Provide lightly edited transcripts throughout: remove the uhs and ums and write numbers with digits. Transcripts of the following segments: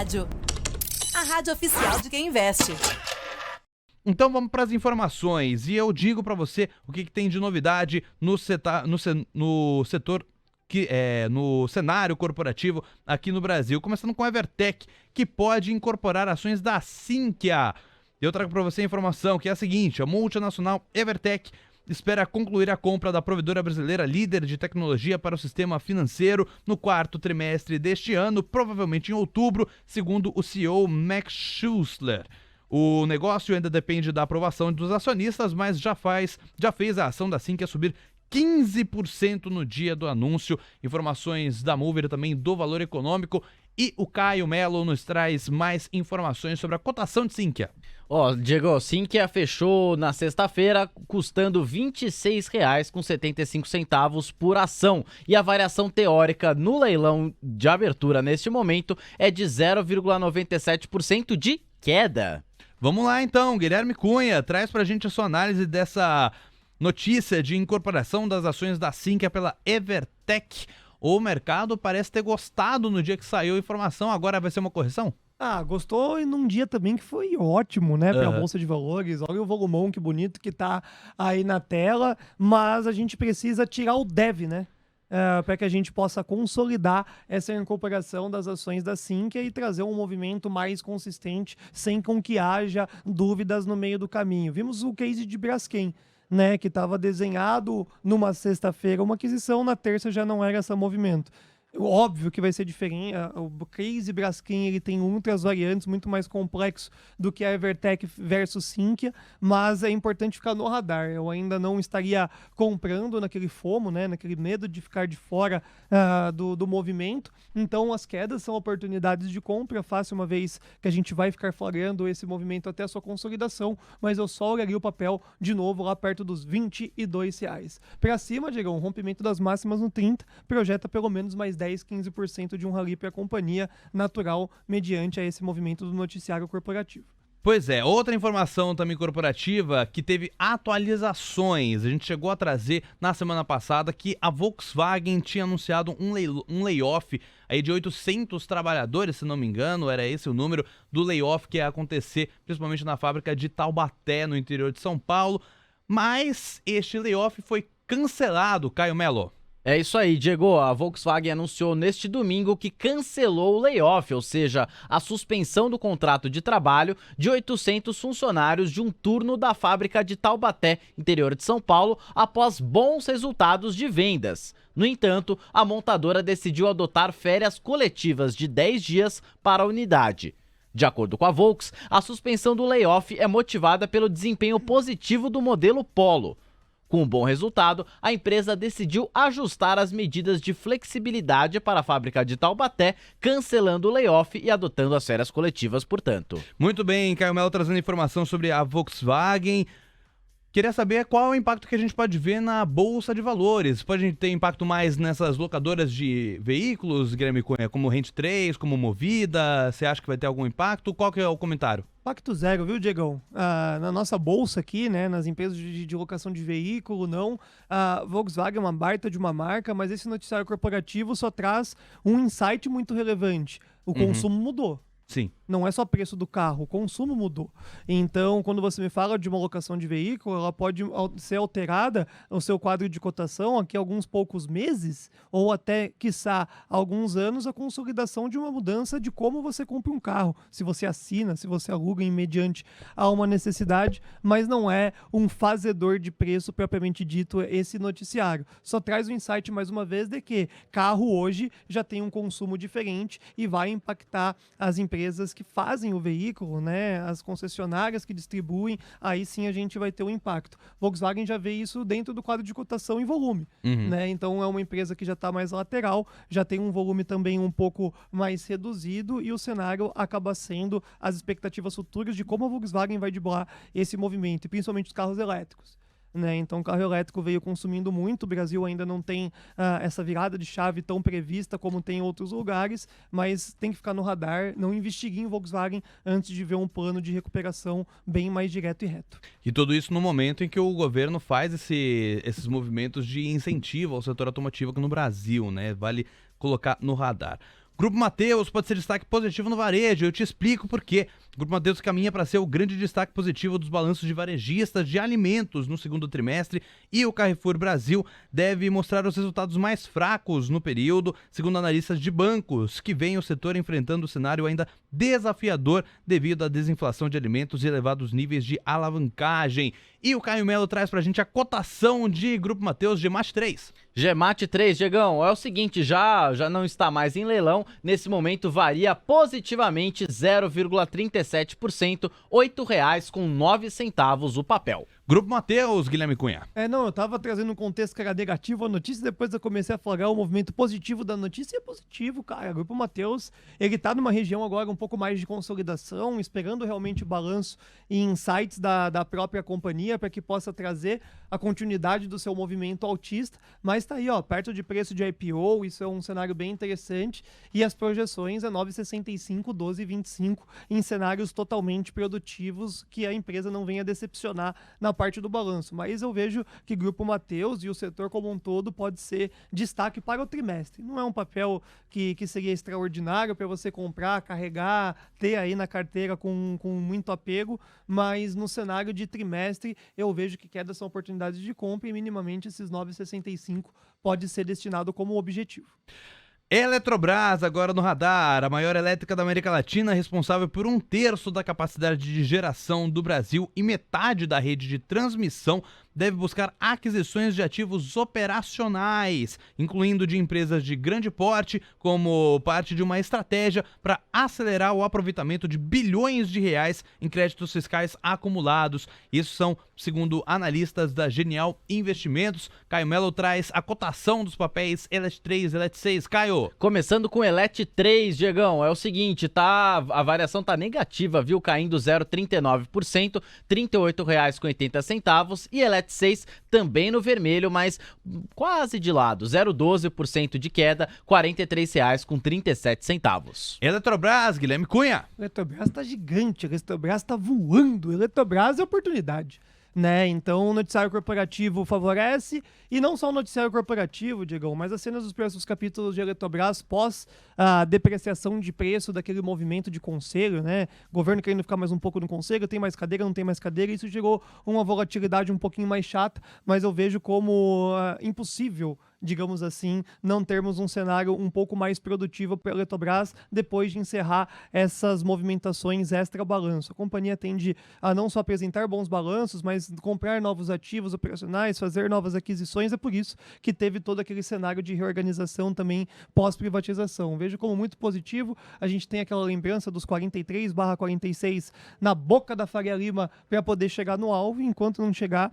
Rádio. A rádio oficial de quem investe. Então vamos para as informações e eu digo para você o que tem de novidade no setor no cenário corporativo aqui no Brasil, começando com a Evertec, que pode incorporar ações da Sinqia. Eu trago para você a informação que é a seguinte: a multinacional Evertec espera concluir a compra da provedora brasileira líder de tecnologia para o sistema financeiro no quarto trimestre deste ano, provavelmente em outubro, segundo o CEO Max Schuessler. O negócio ainda depende da aprovação dos acionistas, mas já fez a ação da Sinqia subir 15% no dia do anúncio. Informações da Mover também do Valor Econômico. E o Caio Melo nos traz mais informações sobre a cotação de Sinqia. Diego, Sinqia fechou na sexta-feira custando R$ 26,75 por ação. E a variação teórica no leilão de abertura neste momento é de 0,97% de queda. Vamos lá então, Guilherme Cunha, traz pra gente a sua análise dessa notícia de incorporação das ações da Sinqia pela Evertec. O mercado parece ter gostado no dia que saiu a informação, agora vai ser uma correção? Gostou e num dia também que foi ótimo, né, para a Bolsa de Valores. Olha o volumão, que bonito que tá aí na tela, mas a gente precisa tirar o DEV, né? Para que a gente possa consolidar essa incorporação das ações da Sinqia e trazer um movimento mais consistente, sem com que haja dúvidas no meio do caminho. Vimos o case de Braskem, né, que estava desenhado numa sexta-feira uma aquisição, na terça já não era esse movimento. Óbvio que vai ser diferente. O case Braskem ele tem outras variantes, muito mais complexo do que a Evertec versus Sinqia, mas é importante ficar no radar. Eu ainda não estaria comprando naquele FOMO, né, naquele medo de ficar de fora do movimento. Então as quedas são oportunidades de compra fácil, uma vez que a gente vai ficar flagrando esse movimento até a sua consolidação, mas eu só olharia o papel de novo lá perto dos R$22. Para cima, Diego, um rompimento das máximas no 30, projeta pelo menos mais 10-15% de um rally para a companhia, natural mediante a esse movimento do noticiário corporativo. Pois é, outra informação também corporativa que teve atualizações. A gente chegou a trazer na semana passada que a Volkswagen tinha anunciado um layoff aí de 800 trabalhadores, se não me engano, era esse o número do layoff que ia acontecer, principalmente na fábrica de Taubaté, no interior de São Paulo. Mas este layoff foi cancelado, Caio Melo. É isso aí, Diego. A Volkswagen anunciou neste domingo que cancelou o layoff, ou seja, a suspensão do contrato de trabalho de 800 funcionários de um turno da fábrica de Taubaté, interior de São Paulo, após bons resultados de vendas. No entanto, a montadora decidiu adotar férias coletivas de 10 dias para a unidade. De acordo com a Volks, a suspensão do layoff é motivada pelo desempenho positivo do modelo Polo. Com um bom resultado, a empresa decidiu ajustar as medidas de flexibilidade para a fábrica de Taubaté, cancelando o layoff e adotando as férias coletivas, portanto. Muito bem, Caio Melo trazendo informação sobre a Volkswagen. Queria saber qual é o impacto que a gente pode ver na Bolsa de Valores. Pode ter impacto mais nessas locadoras de veículos, Guilherme Cunha, como Rent 3, como Movida? Você acha que vai ter algum impacto? Qual que é o comentário? Impacto zero, viu, Diegão? Na nossa bolsa aqui, né, nas empresas de locação de veículo, não. A Volkswagen é uma baita de uma marca, mas esse noticiário corporativo só traz um insight muito relevante. O consumo mudou. Sim. Não é só preço do carro, o consumo mudou. Então, quando você me fala de uma locação de veículo, ela pode ser alterada o seu quadro de cotação aqui a alguns poucos meses, ou até, quiçá, alguns anos, a consolidação de uma mudança de como você compra um carro. Se você assina, se você aluga em mediante a uma necessidade, mas não é um fazedor de preço propriamente dito esse noticiário. Só traz o insight, mais uma vez, de que carro hoje já tem um consumo diferente e vai impactar as empresas que fazem o veículo, né, as concessionárias que distribuem, aí sim a gente vai ter um impacto. Volkswagen já vê isso dentro do quadro de cotação em volume, né? Então é uma empresa que já está mais lateral, já tem um volume também um pouco mais reduzido e o cenário acaba sendo as expectativas futuras de como a Volkswagen vai driblar esse movimento, e principalmente os carros elétricos. Né? Então o carro elétrico veio consumindo muito, o Brasil ainda não tem essa virada de chave tão prevista como tem em outros lugares, mas tem que ficar no radar, não investigue em Volkswagen antes de ver um plano de recuperação bem mais direto e reto. E tudo isso no momento em que o governo faz esses movimentos de incentivo ao setor automotivo aqui no Brasil, né? Vale colocar no radar. Grupo Mateus pode ser destaque positivo no varejo, eu te explico por quê. O Grupo Mateus caminha para ser o grande destaque positivo dos balanços de varejistas de alimentos no segundo trimestre e o Carrefour Brasil deve mostrar os resultados mais fracos no período, segundo analistas de bancos, que veem o setor enfrentando um cenário ainda desafiador devido à desinflação de alimentos e elevados níveis de alavancagem. E o Caio Melo traz pra gente a cotação de Grupo Mateus GMAT 3. GMAT 3, Diegão, é o seguinte, já não está mais em leilão, nesse momento varia positivamente 0,37%, R$ 8,09 o papel. Grupo Mateus, Guilherme Cunha. Eu tava trazendo um contexto que era negativo a notícia, depois eu comecei a flagrar o movimento positivo da notícia, e é positivo, cara. O Grupo Mateus, ele tá numa região agora um pouco mais de consolidação, esperando realmente o balanço e insights da própria companhia para que possa trazer a continuidade do seu movimento altista, mas tá aí, ó, perto de preço de IPO, isso é um cenário bem interessante, e as projeções é 9,65, 12,25 em cenários totalmente produtivos, que a empresa não venha decepcionar na parte do balanço, mas eu vejo que Grupo Mateus e o setor como um todo pode ser destaque para o trimestre. Não é um papel que seria extraordinário para você comprar, carregar, ter aí na carteira com muito apego, mas no cenário de trimestre eu vejo que quedas são oportunidades de compra e minimamente esses 9,65 pode ser destinado como objetivo. Eletrobras, agora no radar, a maior elétrica da América Latina, responsável por 1/3 da capacidade de geração do Brasil e metade da rede de transmissão, deve buscar aquisições de ativos operacionais, incluindo de empresas de grande porte, como parte de uma estratégia para acelerar o aproveitamento de bilhões de reais em créditos fiscais acumulados. Isso são, segundo analistas da Genial Investimentos. Caio Melo traz a cotação dos papéis Elet 3, Elet 6. Caio. Começando com Elet 3, Diegão, é o seguinte, a variação tá negativa, viu? Caindo 0,39%, R$ 38,80, e Elet 6 também no vermelho, mas quase de lado, 0,12% de queda, R$ 43,37. Eletrobras, Guilherme Cunha. Eletrobras tá gigante, Eletrobras tá voando, Eletrobras é oportunidade, né? Então o noticiário corporativo favorece, e não só o noticiário corporativo, Diegão, mas as cenas dos próximos capítulos de Eletrobras pós a depreciação de preço daquele movimento de conselho, né? Governo querendo ficar mais um pouco no conselho, tem mais cadeira, não tem mais cadeira, isso gerou uma volatilidade um pouquinho mais chata, mas eu vejo como impossível, digamos assim, não termos um cenário um pouco mais produtivo para a Eletrobras depois de encerrar essas movimentações extra-balanço. A companhia tende a não só apresentar bons balanços, mas comprar novos ativos operacionais, fazer novas aquisições, é por isso que teve todo aquele cenário de reorganização também pós-privatização. Vejo como muito positivo, a gente tem aquela lembrança dos 43/46 na boca da Faria Lima para poder chegar no alvo, e enquanto não chegar,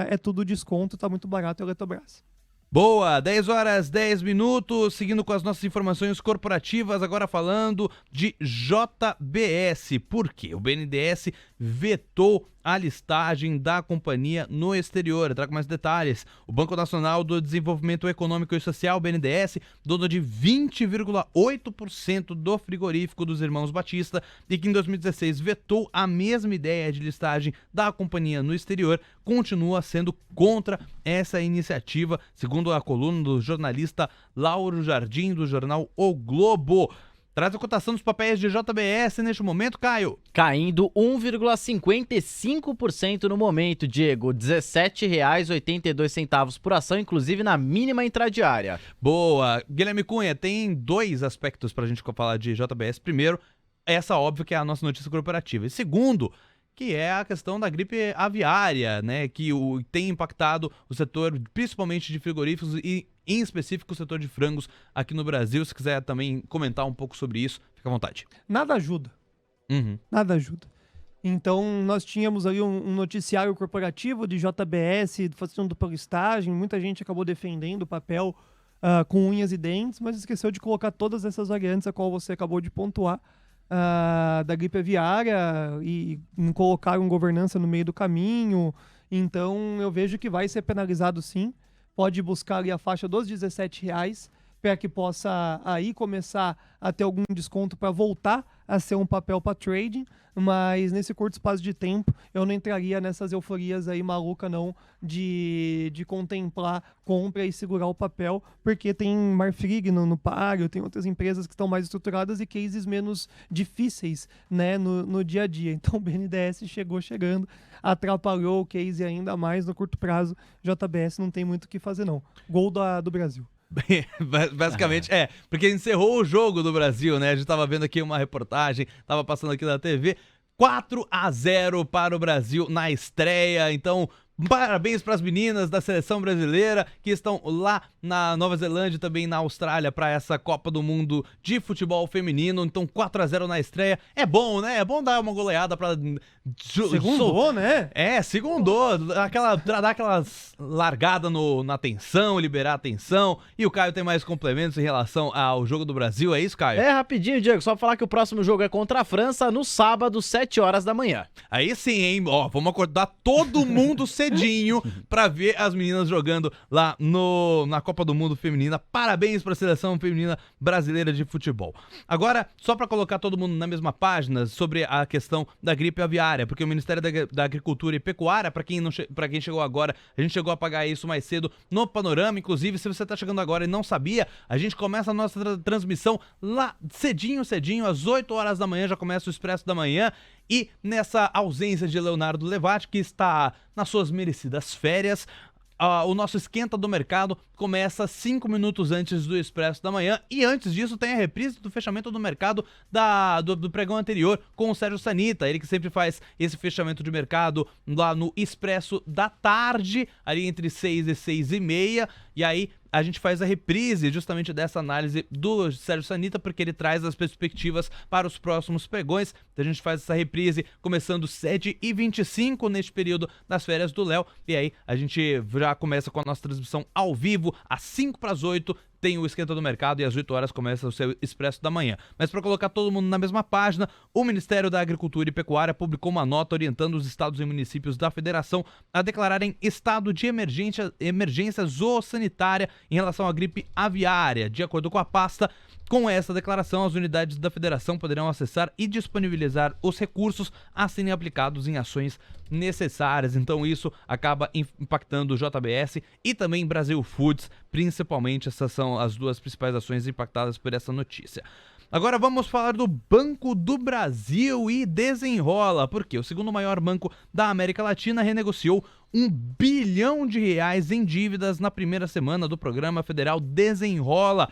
é tudo desconto, tá muito barato a Eletrobras. Boa, 10 horas, 10 minutos, seguindo com as nossas informações corporativas, agora falando de JBS. Por quê? O BNDES vetou a listagem da companhia no exterior. Eu trago mais detalhes. O Banco Nacional do Desenvolvimento Econômico e Social, BNDES, dono de 20,8% do frigorífico dos irmãos Batista, e que em 2016 vetou a mesma ideia de listagem da companhia no exterior, continua sendo contra essa iniciativa, segundo a coluna do jornalista Lauro Jardim, do jornal O Globo. Traz a cotação dos papéis de JBS neste momento, Caio. Caindo 1,55% no momento, Diego. R$ 17,82 por ação, inclusive na mínima intradiária. Boa. Guilherme Cunha, tem dois aspectos pra gente falar de JBS. Primeiro, essa óbvio que é a nossa notícia corporativa. E segundo, que é a questão da gripe aviária, né, que tem impactado o setor, principalmente de frigoríficos e, em específico, o setor de frangos aqui no Brasil. Se quiser também comentar um pouco sobre isso, fica à vontade. Nada ajuda. Nada ajuda. Então, nós tínhamos ali um noticiário corporativo de JBS fazendo por listagem, muita gente acabou defendendo o papel com unhas e dentes, mas esqueceu de colocar todas essas variantes a qual você acabou de pontuar, da gripe aviária, e não colocaram governança no meio do caminho. Então eu vejo que vai ser penalizado sim, pode buscar ali a faixa dos R$17 para que possa aí começar a ter algum desconto para voltar a ser um papel para trading, mas nesse curto espaço de tempo eu não entraria nessas euforias aí maluca não de contemplar compra e segurar o papel, porque tem Marfrig no páreo, tem outras empresas que estão mais estruturadas e cases menos difíceis, né, no dia a dia. Então o BNDES chegando, atrapalhou o case ainda mais no curto prazo. JBS não tem muito o que fazer não. Gol do Brasil. Basicamente, porque encerrou o jogo do Brasil, né? A gente tava vendo aqui uma reportagem, tava passando aqui na TV, 4-0 para o Brasil na estreia, então parabéns para as meninas da seleção brasileira que estão lá na Nova Zelândia e também na Austrália para essa Copa do Mundo de futebol feminino. Então 4-0 na estreia. É bom, né? É bom dar uma goleada para segundou, né? Segundou. Dar aquelas largada na tensão, liberar a tensão. E o Caio tem mais complementos em relação ao jogo do Brasil. É isso, Caio? Rapidinho, Diego. Só falar que o próximo jogo é contra a França no sábado, 7 horas da manhã. Aí sim, hein? Ó, vamos acordar todo mundo cedinho pra ver as meninas jogando lá na Copa do Mundo Feminina. Parabéns pra seleção feminina brasileira de futebol. Agora, só pra colocar todo mundo na mesma página sobre a questão da gripe aviária, porque o Ministério da Agricultura e Pecuária, pra quem chegou agora, a gente chegou a pagar isso mais cedo no Panorama. Inclusive, se você tá chegando agora e não sabia, a gente começa a nossa transmissão lá cedinho, às 8 horas da manhã, já começa o Expresso da Manhã. E nessa ausência de Leonardo Levati, que está nas suas merecidas férias, o nosso Esquenta do Mercado começa 5 minutos antes do Expresso da Manhã. E antes disso tem a reprise do fechamento do mercado do pregão anterior com o Sérgio Sanita. Ele que sempre faz esse fechamento de mercado lá no Expresso da Tarde, ali entre 6 e 6 e meia. E aí a gente faz a reprise justamente dessa análise do Sérgio Sanita, porque ele traz as perspectivas para os próximos pregões. Então a gente faz essa reprise começando 7h25 neste período das férias do Léo. E aí a gente já começa com a nossa transmissão ao vivo, às 7h55 tem o Esquenta do Mercado e às 8 horas começa o seu Expresso da Manhã. Mas para colocar todo mundo na mesma página, o Ministério da Agricultura e Pecuária publicou uma nota orientando os estados e municípios da federação a declararem estado de emergência zoossanitária em relação à gripe aviária. De acordo com a pasta, com essa declaração, as unidades da federação poderão acessar e disponibilizar os recursos a serem aplicados em ações necessárias. Então isso acaba impactando o JBS e também Brasil Foods, principalmente. Essas são as duas principais ações impactadas por essa notícia. Agora vamos falar do Banco do Brasil e Desenrola, porque o segundo maior banco da América Latina renegociou R$ 1 bilhão em dívidas na primeira semana do programa federal Desenrola,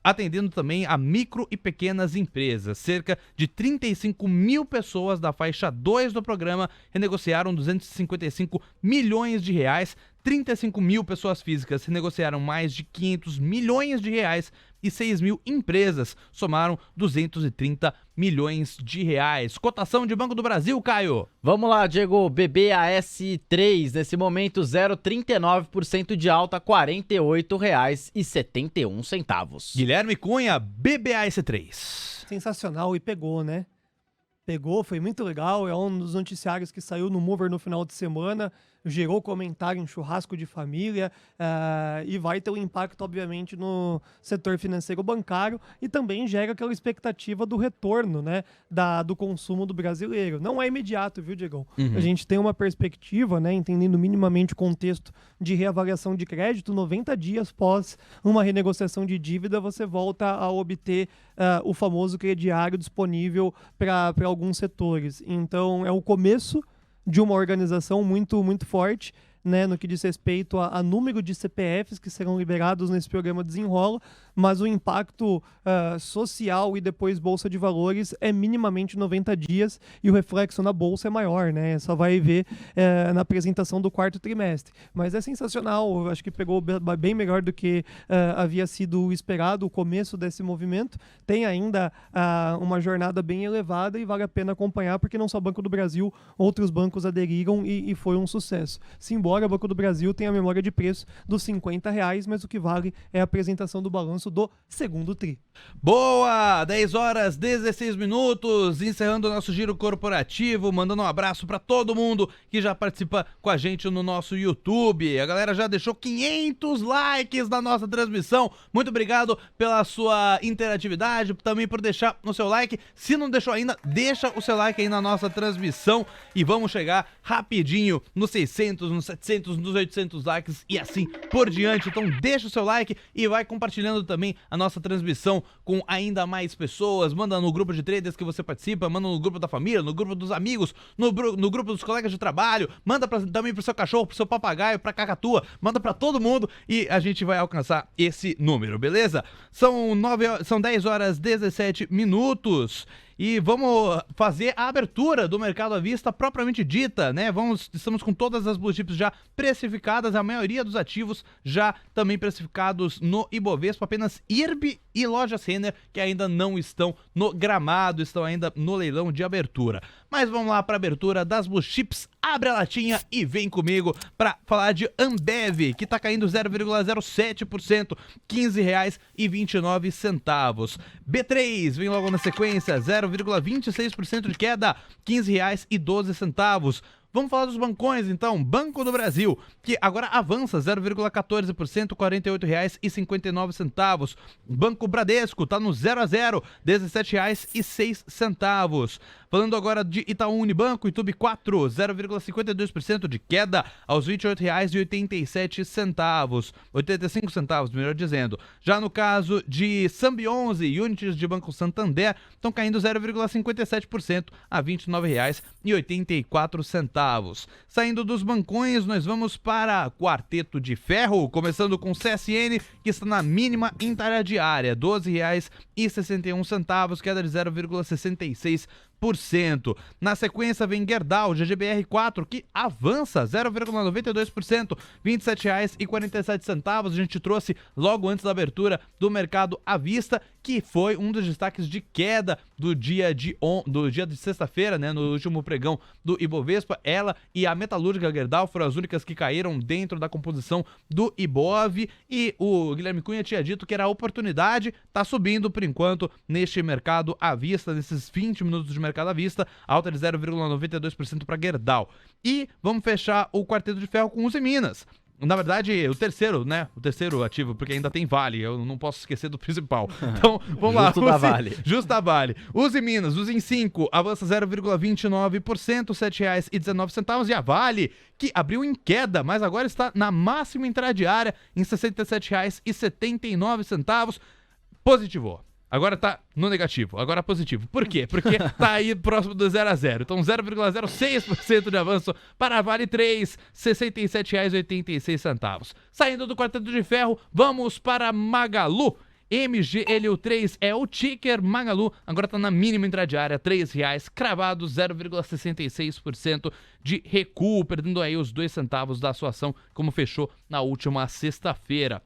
atendendo também a micro e pequenas empresas. Cerca de 35 mil pessoas da faixa 2 do programa renegociaram 255 milhões de reais, 35 mil pessoas físicas renegociaram mais de 500 milhões de reais e 6 mil empresas somaram 230 milhões de reais. Cotação de Banco do Brasil, Caio. Vamos lá, Diego. BBAS3, nesse momento 0,39% de alta, R$ 48,71. Guilherme Cunha, BBAS3. Sensacional, e pegou, né? Pegou, foi muito legal, é um dos noticiários que saiu no Mover no final de semana, gerou comentário em churrasco de família e vai ter um impacto, obviamente, no setor financeiro bancário e também gera aquela expectativa do retorno, né, do consumo do brasileiro. Não é imediato, viu, Diegão? A gente tem uma perspectiva, né, entendendo minimamente o contexto de reavaliação de crédito, 90 dias pós uma renegociação de dívida, você volta a obter o famoso crediário disponível para alguns setores. Então, é o começo de uma organização muito, muito forte, né, no que diz respeito a número de CPFs que serão liberados nesse programa Desenrola, mas o impacto social e depois Bolsa de Valores é minimamente 90 dias e o reflexo na Bolsa é maior, né? Só vai ver na apresentação do quarto trimestre. Mas é sensacional, eu acho que pegou bem melhor do que havia sido esperado o começo desse movimento. Tem ainda uma jornada bem elevada e vale a pena acompanhar, porque não só o Banco do Brasil, outros bancos aderiram e foi um sucesso. Simbora agora o Banco do Brasil tem a memória de preço dos R$50, mas o que vale é a apresentação do balanço do segundo tri. Boa! 10 horas 16 minutos, encerrando o nosso giro corporativo, mandando um abraço pra todo mundo que já participa com a gente no nosso YouTube. A galera já deixou 500 likes na nossa transmissão. Muito obrigado pela sua interatividade, também por deixar o seu like. Se não deixou ainda, deixa o seu like aí na nossa transmissão e vamos chegar rapidinho nos 600, nos 700, nos 800 likes e assim por diante. Então deixa o seu like e vai compartilhando também a nossa transmissão com ainda mais pessoas. Manda no grupo de traders que você participa, manda no grupo da família, no grupo dos amigos, no grupo dos colegas de trabalho, manda também pro seu cachorro, pro seu papagaio, pra cacatua, manda pra todo mundo e a gente vai alcançar esse número, beleza? São 10 horas 17 minutos. E vamos fazer a abertura do mercado à vista propriamente dita, né? Estamos com todas as blue chips já precificadas, a maioria dos ativos já também precificados no Ibovespa, apenas IRB e Lojas Renner que ainda não estão no gramado, estão ainda no leilão de abertura. Mas vamos lá para a abertura das blue chips. Abre a latinha e vem comigo para falar de Ambev, que está caindo 0,07%, R$15,29. B3 vem logo na sequência, 0,26% de queda, R$15,12. Vamos falar dos bancões, então. Banco do Brasil, que agora avança 0,14%, R$48,59. Banco Bradesco está no 0 a 0, R$17,06. Falando agora de Itaú Unibanco, Itubi 4, 0,52% de queda aos R$28,87. 85 centavos, melhor dizendo. Já no caso de Sambi 11, units de Banco Santander, estão caindo 0,57% a R$29,84. Saindo dos bancões, nós vamos para Quarteto de Ferro, começando com CSN, que está na mínima intradiária, R$12,61, queda de 0,66%. Na sequência vem Gerdau, GGBR4, que avança 0,92%, R$27,47. A gente trouxe logo antes da abertura do mercado à vista, que foi um dos destaques de queda do dia de sexta-feira, né, no último pregão do Ibovespa. Ela e a metalúrgica Gerdau foram as únicas que caíram dentro da composição do Ibov, e o Guilherme Cunha tinha dito que era a oportunidade, tá subindo por enquanto neste mercado à vista, nesses 20 minutos de mercado à vista, alta de 0,92% para Gerdau. E vamos fechar o Quarteto de Ferro com Uzi Minas. Na verdade, o terceiro ativo, porque ainda tem Vale, eu não posso esquecer do principal. Então, vamos lá. Justo da Vale. Uzi Minas, Uzi em 5, avança 0,29%, R$7,19. E a Vale, que abriu em queda, mas agora está na máxima intradiária em R$67,79. Positivou. Agora tá no negativo, agora positivo. Por quê? Porque tá aí próximo do 0 a 0. Então 0,06% de avanço para a Vale 3, R$67,86. Saindo do Quarteto de Ferro, vamos para Magalu. MGLU3 é o ticker Magalu, agora tá na mínima intradiária, R$3, cravado 0,66% de recuo, perdendo aí os 2 centavos da sua ação, como fechou na última sexta-feira.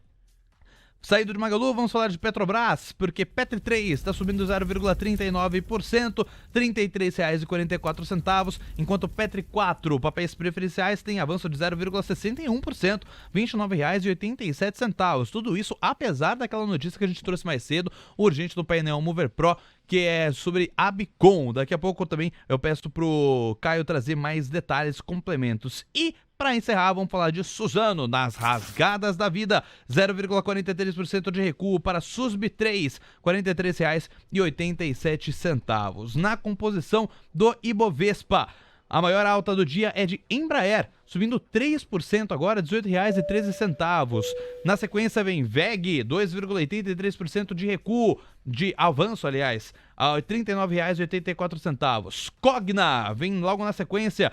Saído de Magalu, vamos falar de Petrobras, porque Petri 3 está subindo 0,39%, R$33,44, enquanto Petri 4, papéis preferenciais, tem avanço de 0,61%, R$29,87. Tudo isso apesar daquela notícia que a gente trouxe mais cedo, urgente no painel Mover Pro, que é sobre Abicom. Daqui a pouco também eu peço pro Caio trazer mais detalhes, complementos. E para encerrar, vamos falar de Suzano, nas rasgadas da vida, 0,43% de recuo para Susb 3, R$43,87. Na composição do Ibovespa, a maior alta do dia é de Embraer, subindo 3% agora, R$18,13. Na sequência vem VEG, 2,83% de recuo, de avanço, aliás, a R$39,84. Cogna vem logo na sequência,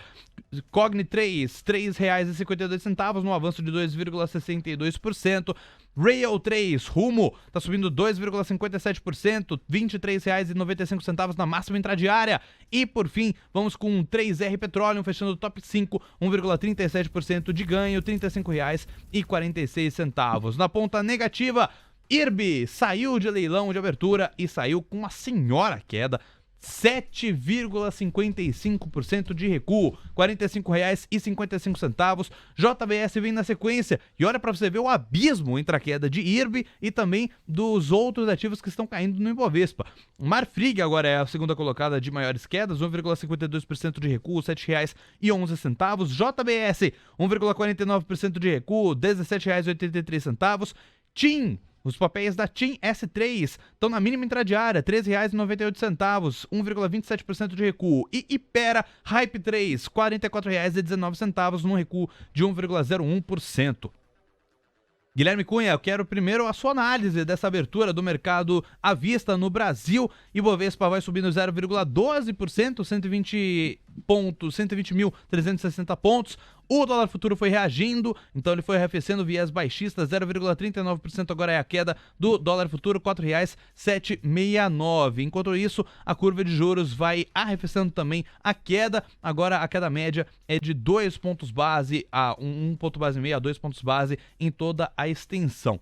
Cogni 3, R$3,52, no avanço de 2,62%. Rail 3, Rumo, está subindo 2,57%, R$23,95 na máxima intradiária. E por fim, vamos com 3R Petroleum, fechando o top 5, 1,37% de ganho, R$35,46. Na ponta negativa, IRB saiu de leilão de abertura e saiu com uma senhora queda, 7,55% de recuo, R$ 45,55. JBS vem na sequência e olha para você ver o abismo entre a queda de IRB e também dos outros ativos que estão caindo no Ibovespa. Marfrig agora é a segunda colocada de maiores quedas, 1,52% de recuo, R$ 7,11. JBS, 1,49% de recuo, R$ 17,83. TIM, os papéis da TIM S3 estão na mínima intradiária, R$ 13,98, 1,27% de recuo. E Ipera Hype 3, R$ 44,19, num recuo de 1,01%. Guilherme Cunha, eu quero primeiro a sua análise dessa abertura do mercado à vista no Brasil. Ibovespa vai subindo 0,12%, 120.360 pontos. O dólar futuro foi reagindo, então ele foi arrefecendo viés baixista, 0,39% agora é a queda do dólar futuro, R$ 4,769. Enquanto isso, a curva de juros vai arrefecendo também a queda. Agora a queda média é de 2 pontos base a 1 ponto base e meio a 2 pontos base em toda a extensão.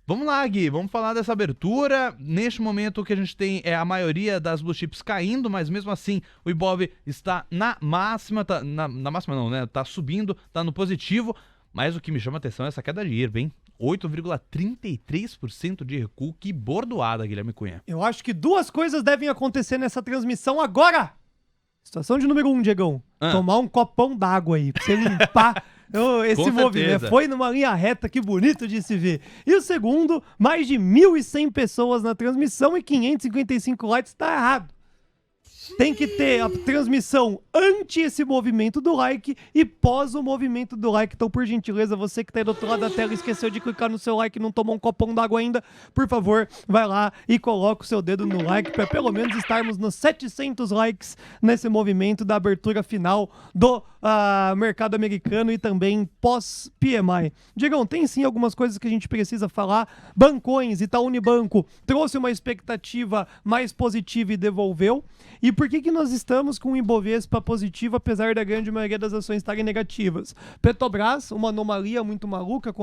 Vamos lá, Gui, vamos falar dessa abertura. Neste momento o que a gente tem é a maioria das blue chips caindo, mas mesmo assim o Ibov está na máxima, na máxima não, né? Tá subindo, tá no positivo, mas o que me chama a atenção é essa queda de IRB, hein? 8,33% de recuo, que bordoada, Guilherme Cunha. Eu acho que duas coisas devem acontecer nessa transmissão agora. Situação de número 1, Diegão. Tomar um copão d'água aí, pra você limpar esse movimento. Foi numa linha reta, que bonito de se ver. E o segundo, mais de 1.100 pessoas na transmissão e 555 likes, tá errado. Tem que ter a transmissão ante esse movimento do like e pós o movimento do like. Então, por gentileza, você que tá aí do outro lado da tela e esqueceu de clicar no seu like e não tomou um copão d'água ainda, por favor, vai lá e coloca o seu dedo no like para pelo menos estarmos nos 700 likes nesse movimento da abertura final do mercado americano e também pós-PMI. Digam, tem sim algumas coisas que a gente precisa falar. Bancões, Itaú Unibanco trouxe uma expectativa mais positiva e devolveu. E por que nós estamos com o Ibovespa positivo, apesar da grande maioria das ações estarem negativas? Petrobras, uma anomalia muito maluca,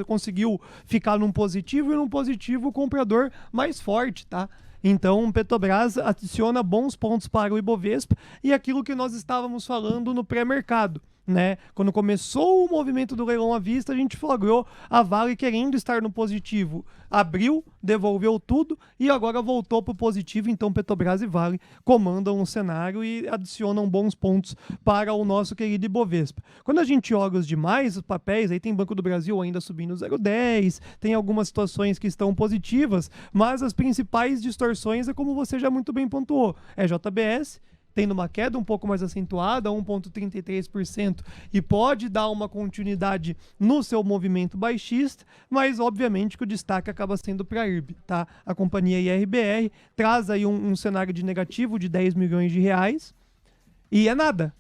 conseguiu ficar num positivo e num positivo comprador mais forte, tá? Então, Petrobras adiciona bons pontos para o Ibovespa e aquilo que nós estávamos falando no pré-mercado, né? Quando começou o movimento do leilão à vista, a gente flagrou a Vale querendo estar no positivo. Abriu, devolveu tudo e agora voltou para o positivo. Então, Petrobras e Vale comandam o cenário e adicionam bons pontos para o nosso querido Ibovespa. Quando a gente olha os demais papéis, aí tem Banco do Brasil ainda subindo 0,10, tem algumas situações que estão positivas, mas as principais distorções é como você já muito bem pontuou. É JBS, tendo uma queda um pouco mais acentuada, 1,33%, e pode dar uma continuidade no seu movimento baixista, mas obviamente que o destaque acaba sendo para a IRB, tá? A companhia IRBR traz aí um cenário de negativo de 10 milhões de reais, e é nada,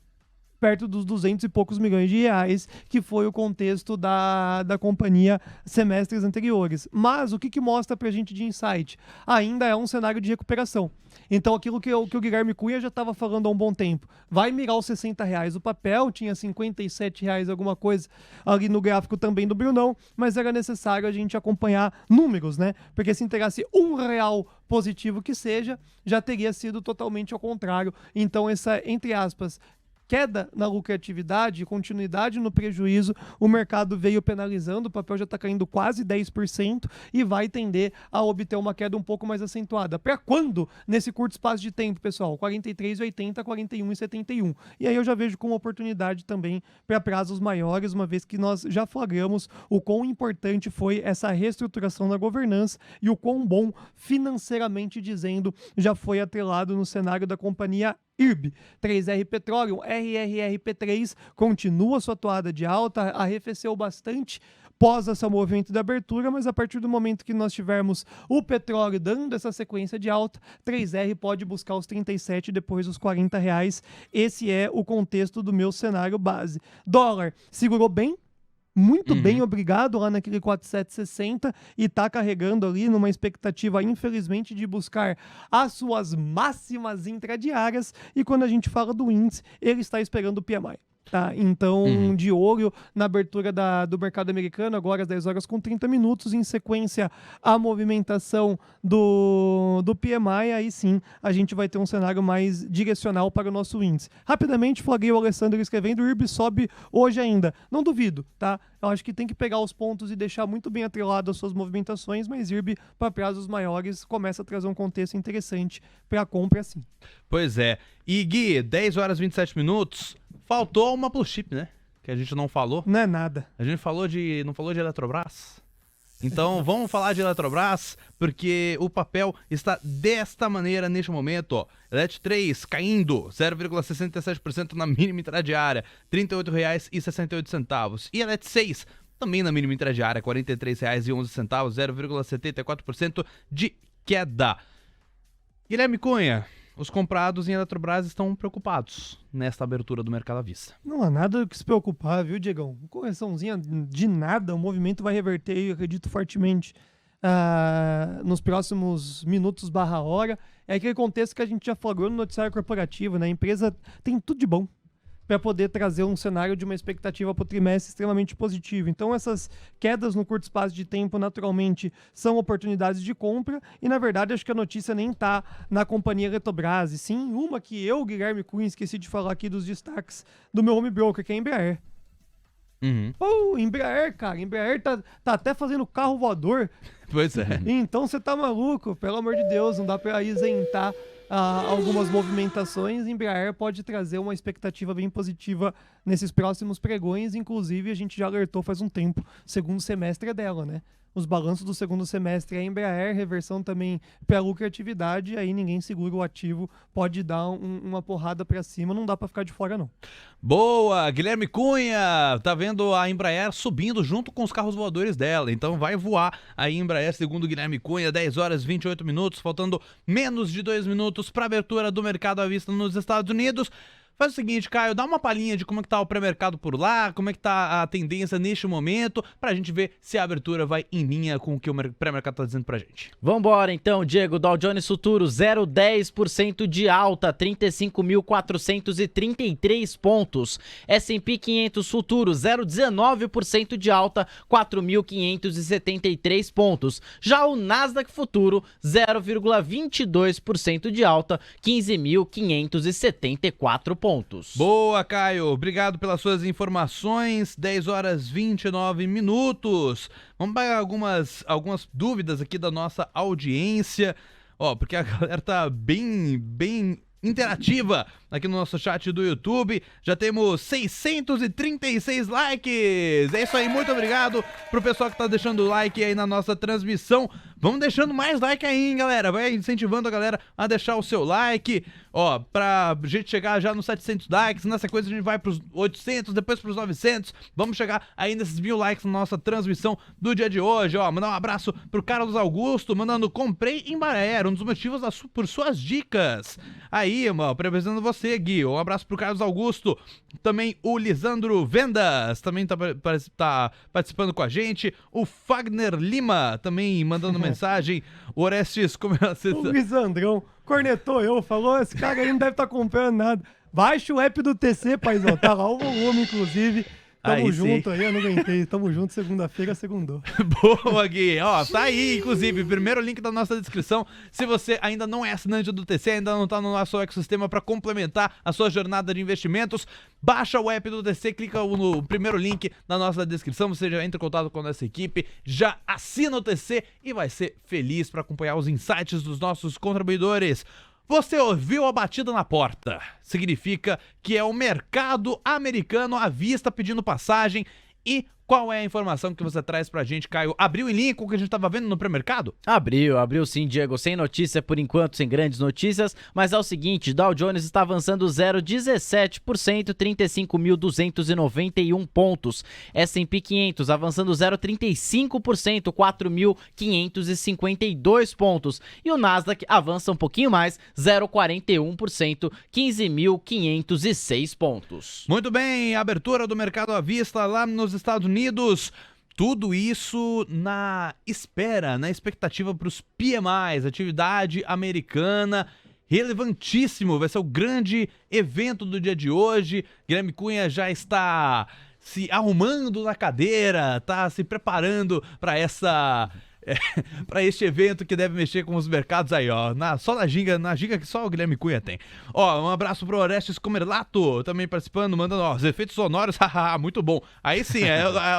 perto dos 200 e poucos milhões de reais, que foi o contexto da companhia semestres anteriores. Mas o que mostra pra gente de insight? Ainda é um cenário de recuperação. Então aquilo que o Guilherme Cunha já estava falando há um bom tempo, vai mirar os R$60 o papel, tinha R$57 alguma coisa ali no gráfico também do Brunão, mas era necessário a gente acompanhar números, né? Porque se integrasse R$1 positivo que seja, já teria sido totalmente ao contrário. Então essa, entre aspas, queda na lucratividade, continuidade no prejuízo, o mercado veio penalizando, o papel já está caindo quase 10% e vai tender a obter uma queda um pouco mais acentuada. Para quando? Nesse curto espaço de tempo, pessoal? 43,80, 41,71. E aí eu já vejo como oportunidade também para prazos maiores, uma vez que nós já flagramos o quão importante foi essa reestruturação da governança e o quão bom, financeiramente dizendo, já foi atrelado no cenário da companhia IRB. 3R Petroleum, RRRP3, continua sua toada de alta, arrefeceu bastante pós esse movimento de abertura, mas a partir do momento que nós tivermos o petróleo dando essa sequência de alta, 3R pode buscar os 37 depois os R$40. Esse é o contexto do meu cenário base. Dólar segurou bem, muito bem, obrigado, lá naquele 4,760 e tá carregando ali numa expectativa, infelizmente, de buscar as suas máximas intradiárias, e quando a gente fala do índice, ele está esperando o PMI. Tá, então, de olho na abertura do mercado americano, agora às 10 horas com 30 minutos, em sequência a movimentação do PMI, aí sim a gente vai ter um cenário mais direcional para o nosso índice. Rapidamente, flaguei o Alessandro escrevendo, o IRB sobe hoje ainda. Não duvido, tá? Eu acho que tem que pegar os pontos e deixar muito bem atrelado as suas movimentações, mas IRB para prazos maiores começa a trazer um contexto interessante para a compra, sim. Pois é. E Gui, 10 horas e 27 minutos, faltou uma blue chip, né? Que a gente não falou. Não é nada. A gente não falou de Eletrobras. Então vamos falar de Eletrobras, porque o papel está desta maneira neste momento, ó. Elet 3 caindo 0,67% na mínima intradiária, R$ 38,68. E Elet 6 também na mínima intradiária, R$ 43,11, 0,74% de queda. Guilherme Cunha, os comprados em Eletrobras estão preocupados nesta abertura do mercado à vista. Não há nada que se preocupar, viu, Diegão? Correçãozinha de nada, o movimento vai reverter, eu acredito fortemente, nos próximos minutos / hora. É aquele contexto que a gente já falou no noticiário corporativo, né? A empresa tem tudo de bom para poder trazer um cenário de uma expectativa para o trimestre extremamente positivo. Então, essas quedas no curto espaço de tempo, naturalmente, são oportunidades de compra e, na verdade, acho que a notícia nem está na companhia Eletrobras, e sim uma que eu, Guilherme Cunha, esqueci de falar aqui dos destaques do meu home broker, que é a Embraer. Embraer, cara, Embraer tá até fazendo carro voador. Pois é. Então, você tá maluco, pelo amor de Deus, não dá para isentar algumas movimentações. Embraer pode trazer uma expectativa bem positiva nesses próximos pregões, inclusive a gente já alertou faz um tempo, segundo semestre é dela, né? Os balanços do segundo semestre é a Embraer, reversão também para lucratividade, aí ninguém segura o ativo, pode dar uma porrada para cima, não dá para ficar de fora não. Boa, Guilherme Cunha, tá vendo a Embraer subindo junto com os carros voadores dela, então vai voar a Embraer, segundo Guilherme Cunha, 10 horas e 28 minutos, faltando menos de 2 minutos para a abertura do mercado à vista nos Estados Unidos. Faz o seguinte, Caio, dá uma palhinha de como é que tá o pré-mercado por lá, como é que tá a tendência neste momento, pra gente ver se a abertura vai em linha com o que o pré-mercado tá dizendo pra gente. Vambora então, Diego. Dow Jones Futuro 0,10% de alta, 35.433 pontos. S&P 500 Futuro 0,19% de alta, 4.573 pontos. Já o Nasdaq Futuro 0,22% de alta, 15.574 pontos. Boa, Caio. Obrigado pelas suas informações. 10 horas e 29 minutos. Vamos pegar algumas dúvidas aqui da nossa audiência. Ó, porque a galera tá bem interativa aqui no nosso chat do YouTube. Já temos 636 likes. É isso aí, muito obrigado pro pessoal que tá deixando o like aí na nossa transmissão. Vamos deixando mais like aí, hein, galera. Vai incentivando a galera a deixar o seu like. Ó, pra gente chegar já nos 700 likes. Na sequência a gente vai pros 800, depois pros 900. Vamos chegar aí nesses 1000 likes na nossa transmissão do dia de hoje. Ó, mandar um abraço pro Carlos Augusto, mandando comprei em Embraer, um dos motivos por suas dicas. Aí, mano, representando você, Gui. Um abraço pro Carlos Augusto. Também o Lisandro Vendas também tá participando com a gente. O Fagner Lima também mandando mensagem. O Orestes, como é o Lisandrão cornetou falou, esse cara aí não deve estar comprando nada. Baixa o app do TC, paizão. Tá lá o volume, inclusive. Tamo junto aí, eu não aguentei. Tamo junto, segunda-feira, segundou. Boa, Gui. Ó, tá aí, inclusive, primeiro link da nossa descrição. Se você ainda não é assinante do TC, ainda não tá no nosso ecossistema para complementar a sua jornada de investimentos, baixa o app do TC, clica no primeiro link da nossa descrição, você já entra em contato com a nossa equipe, já assina o TC e vai ser feliz para acompanhar os insights dos nossos contribuidores. Você ouviu a batida na porta. Significa que é o mercado americano à vista pedindo passagem. E qual é a informação que você traz pra gente, Caio? Abriu em linha com o que a gente tava vendo no pré-mercado? Abriu sim, Diego. Sem notícia por enquanto, sem grandes notícias, mas é o seguinte, Dow Jones está avançando 0,17%, 35.291 pontos. S&P 500 avançando 0,35%, 4.552 pontos. E o Nasdaq avança um pouquinho mais, 0,41%, 15.506 pontos. Muito bem, abertura do mercado à vista lá nos Estados Unidos. Tudo isso na expectativa para os PMIs, atividade americana. relevantíssimo, vai ser o grande evento do dia de hoje. Guilherme Cunha já está se arrumando na cadeira, tá se preparando para para este evento que deve mexer com os mercados aí, ó, só na ginga que só o Guilherme Cunha tem. Ó, um abraço pro Orestes Comerlato, também participando, mandando, ó, os efeitos sonoros, haha, muito bom. Aí sim,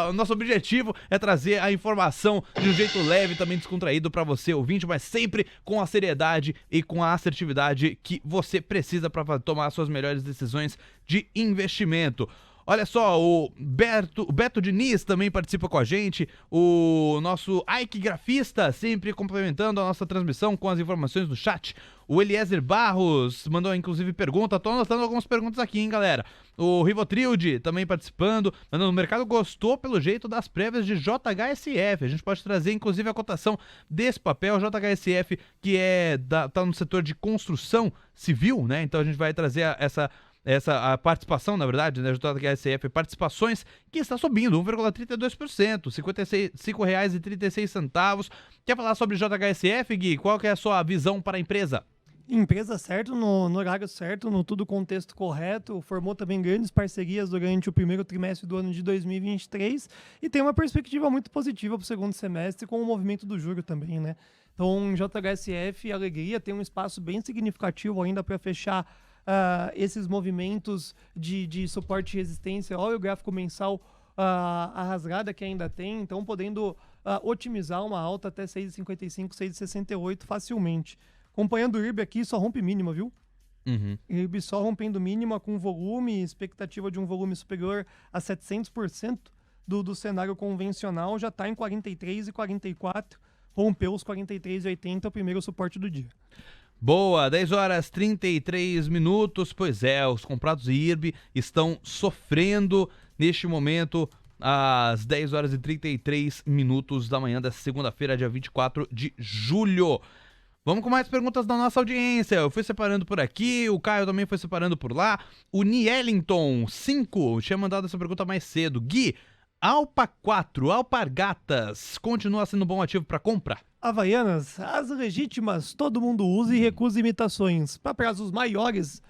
o nosso objetivo é trazer a informação de um jeito leve, também descontraído pra você, ouvinte, mas sempre com a seriedade e com a assertividade que você precisa pra tomar suas melhores decisões de investimento. Olha só, o Beto Diniz também participa com a gente, o nosso Ike Grafista sempre complementando a nossa transmissão com as informações do chat. O Eliezer Barros mandou inclusive pergunta, tô anotando algumas perguntas aqui, hein, galera. O Rivotrilde também participando, mandando, o mercado gostou pelo jeito das prévias de JHSF, a gente pode trazer inclusive a cotação desse papel, JHSF, que tá no setor de construção civil, né, então a gente vai trazer a participação, na verdade, né, JHSF, participações que está subindo 1,32%, R$ 55,36. Quer falar sobre JHSF, Gui? Qual que é a sua visão para a empresa? Empresa certo, no horário certo, no tudo contexto correto, formou também grandes parcerias durante o primeiro trimestre do ano de 2023 e tem uma perspectiva muito positiva para o segundo semestre com o movimento do juro também, né? Então, JHSF, Alegria, tem um espaço bem significativo ainda para fechar esses movimentos de suporte e resistência. Olha o gráfico mensal, a rasgada que ainda tem, então podendo otimizar uma alta até 6,55, 6,68 facilmente. Acompanhando o IRB aqui, só rompe mínima, viu? IRB só rompendo mínima com volume, expectativa de um volume superior a 700% do cenário convencional, já está em 43 e 44, rompeu os 43,80, o primeiro suporte do dia. Boa, 10 horas 33 minutos, pois é, os comprados IRB estão sofrendo neste momento às 10 horas e 33 minutos da manhã dessa segunda-feira, dia 24 de julho. Vamos com mais perguntas da nossa audiência. Eu fui separando por aqui, o Caio também foi separando por lá. O Niellington 5 tinha mandado essa pergunta mais cedo. Gui, Alpa 4, Alpargatas, continua sendo um bom ativo para compra? Havaianas, as legítimas, todo mundo usa e recusa imitações. Para prazos maiores,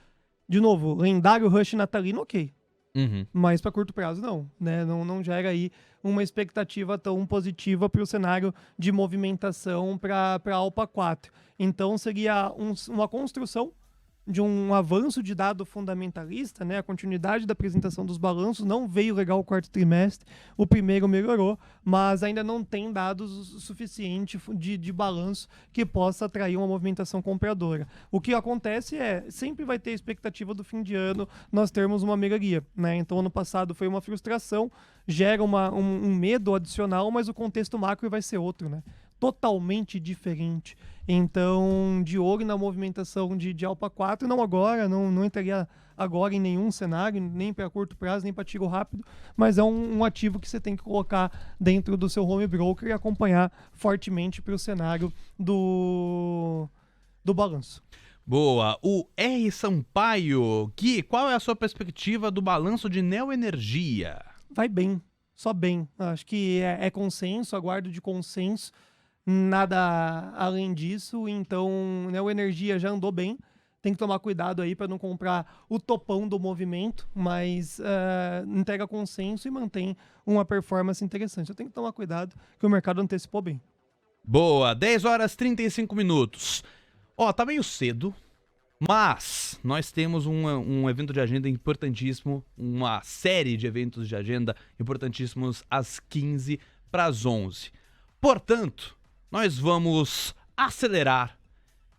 de novo, lendário Rush natalino, ok. Mas para curto prazo, não, né? Não gera aí uma expectativa tão positiva para o cenário de movimentação para Alpa 4. Então, seria uma construção de um avanço de dado fundamentalista, né? A continuidade da apresentação dos balanços não veio legal o quarto trimestre, o primeiro melhorou, mas ainda não tem dados suficientes de balanço que possa atrair uma movimentação compradora. O que acontece sempre vai ter expectativa do fim de ano nós termos uma melhoria, né? Então, ano passado foi uma frustração, gera um medo adicional, mas o contexto macro vai ser outro, né? Totalmente diferente. Então, de olho na movimentação de Alpa 4, não agora, não entraria agora em nenhum cenário, nem para curto prazo, nem para tiro rápido, mas é um ativo que você tem que colocar dentro do seu home broker e acompanhar fortemente para o cenário do balanço. Boa. O R. Sampaio, Gui, qual é a sua perspectiva do balanço de Neoenergia? Vai bem, só bem. Acho que é consenso, aguardo de consenso. Nada além disso, então Neoenergia já andou bem, tem que tomar cuidado aí para não comprar o topão do movimento, mas entrega consenso e mantém uma performance interessante. Eu tenho que tomar cuidado que o mercado antecipou bem. Boa, 10 horas 35 minutos. Ó, tá meio cedo, mas nós temos um evento de agenda importantíssimo, uma série de eventos de agenda importantíssimos às 15 para as 11. Portanto, nós vamos acelerar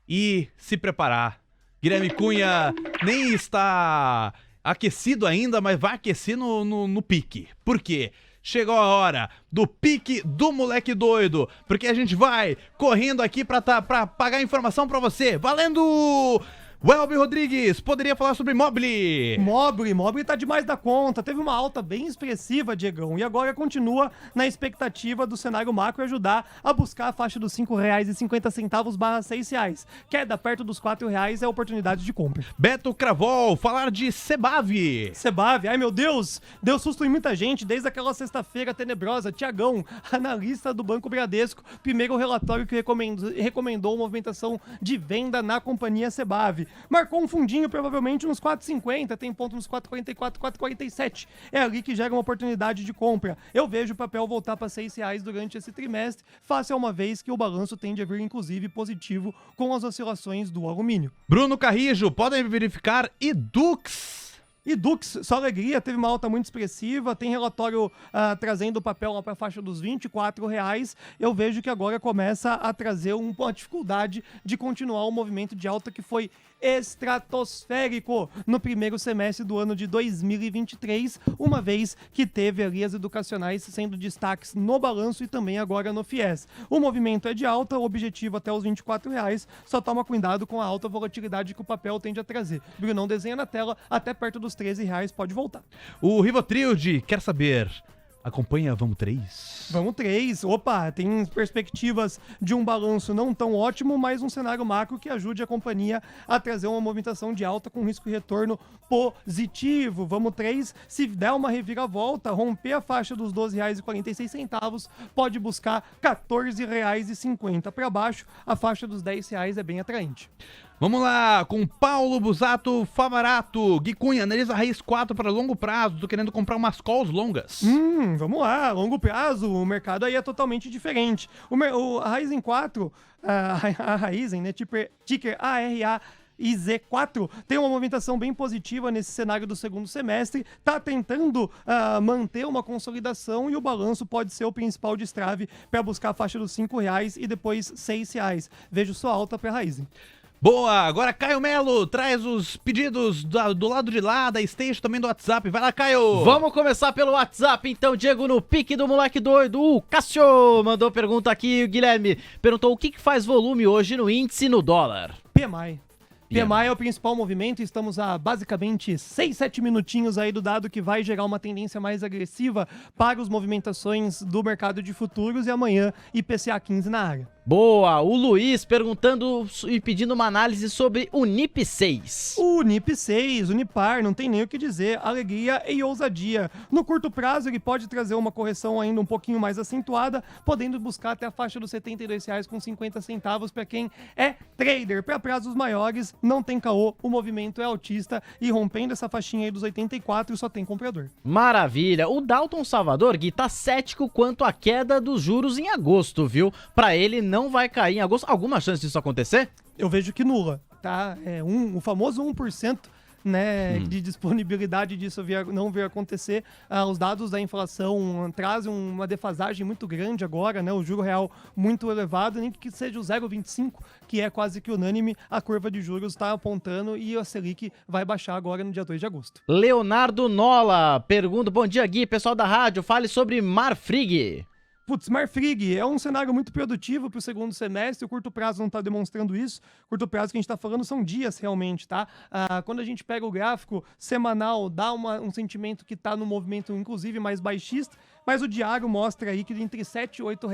e se preparar. Guilherme Cunha nem está aquecido ainda, mas vai aquecer no pique. Por quê? Chegou a hora do pique do moleque doido, porque a gente vai correndo aqui pra pagar informação pra você. Valendo! Welby Rodrigues, poderia falar sobre Mobile. Mobile tá demais da conta, teve uma alta bem expressiva, Diegão, e agora continua na expectativa do cenário macro ajudar a buscar a faixa dos R$ 5,50/R$ 6. Queda perto dos R$ 4 é oportunidade de compra. Beto Cravol, falar de Sebave. Sebave, ai meu Deus, deu susto em muita gente desde aquela sexta-feira tenebrosa. Tiagão, analista do Banco Bradesco, primeiro relatório que recomendou movimentação de venda na companhia Sebave. Marcou um fundinho provavelmente nos 4,50, tem ponto nos 4,44, 4,47. É ali que gera uma oportunidade de compra. Eu vejo o papel voltar para R$ 6 durante esse trimestre, face a uma vez que o balanço tende a vir inclusive positivo com as oscilações do alumínio. Bruno Carrijo, podem verificar Edux. E Dux, só alegria, teve uma alta muito expressiva, tem relatório trazendo o papel lá para a faixa dos R$ 24. Eu vejo que agora começa a trazer uma dificuldade de continuar o movimento de alta que foi estratosférico no primeiro semestre do ano de 2023, uma vez que teve ali as educacionais sendo destaques no balanço e também agora no FIES. O movimento é de alta, o objetivo até os R$ 24, só toma cuidado com a alta volatilidade que o papel tende a trazer. Brunão desenha na tela, até perto dos R$ 13 pode voltar. O Rivotrilde quer saber, acompanha Vamos 3? Vamos 3. Opa, tem perspectivas de um balanço não tão ótimo, mas um cenário macro que ajude a companhia a trazer uma movimentação de alta com risco e retorno positivo. Vamos 3. Se der uma reviravolta, romper a faixa dos R$ 12,46, pode buscar R$ 14,50 para baixo. A faixa dos R$ 10 é bem atraente. Vamos lá, com Paulo Busato Favarato. Gui Cunha, analisa a raiz 4 para longo prazo. Tô querendo comprar umas calls longas. Vamos lá, longo prazo, o mercado aí é totalmente diferente. A Raizen 4, a Raizen, né, ticker ARA, IZ4 tem uma movimentação bem positiva nesse cenário do segundo semestre, tá tentando manter uma consolidação e o balanço pode ser o principal destrave para buscar a faixa dos R$ 5 e depois R$ 6. Vejo só alta para a Raizen. Boa, agora Caio Melo traz os pedidos do lado de lá, da Station, também do WhatsApp. Vai lá, Caio! Vamos começar pelo WhatsApp, então, Diego, no pique do moleque doido. O Cássio mandou pergunta aqui, o Guilherme perguntou o que faz volume hoje no índice no dólar. PMI é o principal movimento, estamos a basicamente 6, 7 minutinhos aí do dado que vai gerar uma tendência mais agressiva para as movimentações do mercado de futuros e amanhã IPCA 15 na área. Boa, o Luiz perguntando e pedindo uma análise sobre o NIP 6. O NIP 6, Unipar, não tem nem o que dizer, alegria e ousadia. No curto prazo ele pode trazer uma correção ainda um pouquinho mais acentuada, podendo buscar até a faixa dos R$ 72,50 para quem é trader. Para prazos maiores, não tem caô, o movimento é altista e rompendo essa faixinha aí dos 84 só tem comprador. Maravilha, o Dalton Salvador, Gui, tá cético quanto à queda dos juros em agosto, viu? Para ele não vai cair em agosto. Alguma chance disso acontecer? Eu vejo que nula, tá? O famoso 1%, né, de disponibilidade disso não vir acontecer. Os dados da inflação trazem uma defasagem muito grande agora, né? O juro real muito elevado, nem que seja o 0,25, que é quase que unânime, a curva de juros está apontando e a Selic vai baixar agora no dia 2 de agosto. Leonardo Nola pergunta, bom dia, Gui, pessoal da rádio, fale sobre Marfrig. Putz, Marfrig é um cenário muito produtivo para o segundo semestre, o curto prazo não está demonstrando isso, o curto prazo que a gente está falando são dias realmente, tá? Quando a gente pega o gráfico semanal, dá um sentimento que está no movimento inclusive mais baixista, mas o diário mostra aí que entre R$ 7 e R$ 8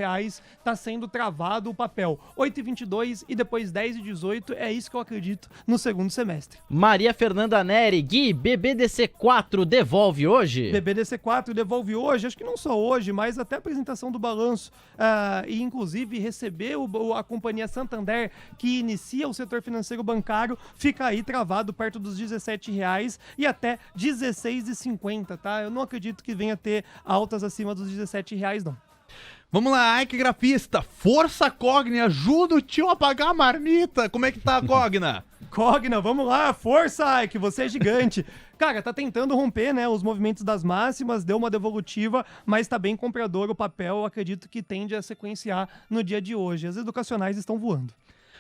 está sendo travado o papel. 8,22 e depois 10,18, é isso que eu acredito no segundo semestre. Maria Fernanda Neri, Gui, BBDC4 devolve hoje? BBDC4 devolve hoje, acho que não só hoje, mas até a apresentação do balanço e inclusive receber a companhia Santander, que inicia o setor financeiro bancário, fica aí travado perto dos R$ 17 e até R$ 16,50, tá? Eu não acredito que venha ter altas acima dos R$ 17, não. Vamos lá, Ike Grafista, força Cogna, ajuda o tio a pagar a marmita. Como é que tá a Cogna? Cogna, vamos lá, força Ike, você é gigante. Cara, tá tentando romper, né, os movimentos das máximas, deu uma devolutiva, mas tá bem comprador o papel, eu acredito que tende a sequenciar no dia de hoje. As educacionais estão voando.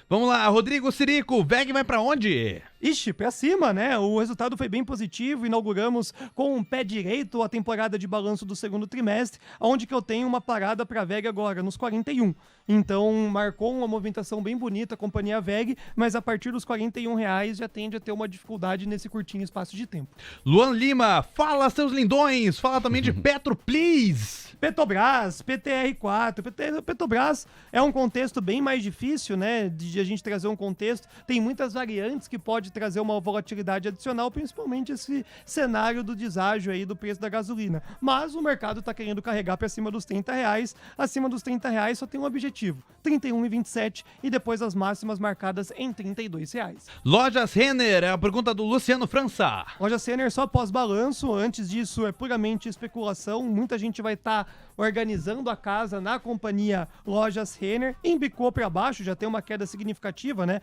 Vamos lá, Rodrigo Sirico, VEG vai pra onde? Ixi, pra cima, né? O resultado foi bem positivo, inauguramos com um pé direito a temporada de balanço do segundo trimestre, onde que eu tenho uma parada pra VEG agora, nos 41. Então, marcou uma movimentação bem bonita a companhia VEG, mas a partir dos R$41 já tende a ter uma dificuldade nesse curtinho espaço de tempo. Luan Lima, fala seus lindões, fala também de Petro, please. Petrobras, PTR4. Petrobras é um contexto bem mais difícil, né, de a gente trazer um contexto. Tem muitas variantes que pode trazer uma volatilidade adicional, principalmente esse cenário do deságio aí do preço da gasolina. Mas o mercado está querendo carregar para cima dos R$30. Acima dos R$30 só tem um objetivo, 31,27 e depois as máximas marcadas em R$32. Lojas Renner, é a pergunta do Luciano França. Loja Renner só pós-balanço, antes disso é puramente especulação, muita gente vai estar organizando a casa na companhia Lojas Renner, embicou para baixo, já tem uma queda significativa, né?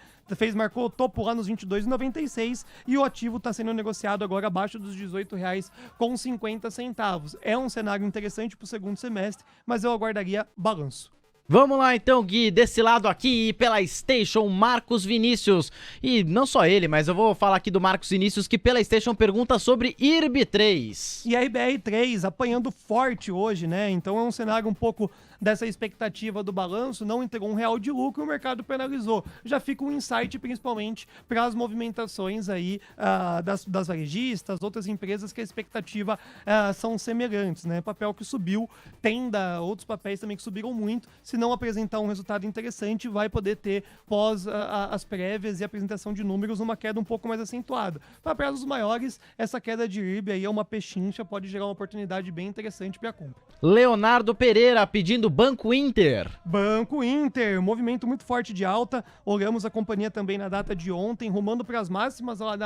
Marcou o topo lá nos R$22,96 e o ativo está sendo negociado agora abaixo dos R$18,50. É um cenário interessante para o segundo semestre, mas eu aguardaria balanço. Vamos lá então, Gui, desse lado aqui pela Station, Marcos Vinícius. E não só ele, mas eu vou falar aqui do Marcos Vinícius, que pela Station pergunta sobre IRB3. E a IBR3 apanhando forte hoje, né? Então é um cenário um pouco dessa expectativa do balanço, não entregou R$1 de lucro e o mercado penalizou. Já fica um insight principalmente para as movimentações aí das varejistas, outras empresas que a expectativa são semelhantes, né? Papel que subiu, Tenda, outros papéis também que subiram muito. Se não apresentar um resultado interessante, vai poder ter pós as prévias e apresentação de números uma queda um pouco mais acentuada. Para prazos maiores, essa queda de IRB aí é uma pechincha, pode gerar uma oportunidade bem interessante para a compra. Leonardo Pereira pedindo Banco Inter. Banco Inter, movimento muito forte de alta. Olhamos a companhia também na data de ontem, rumando para as máximas lá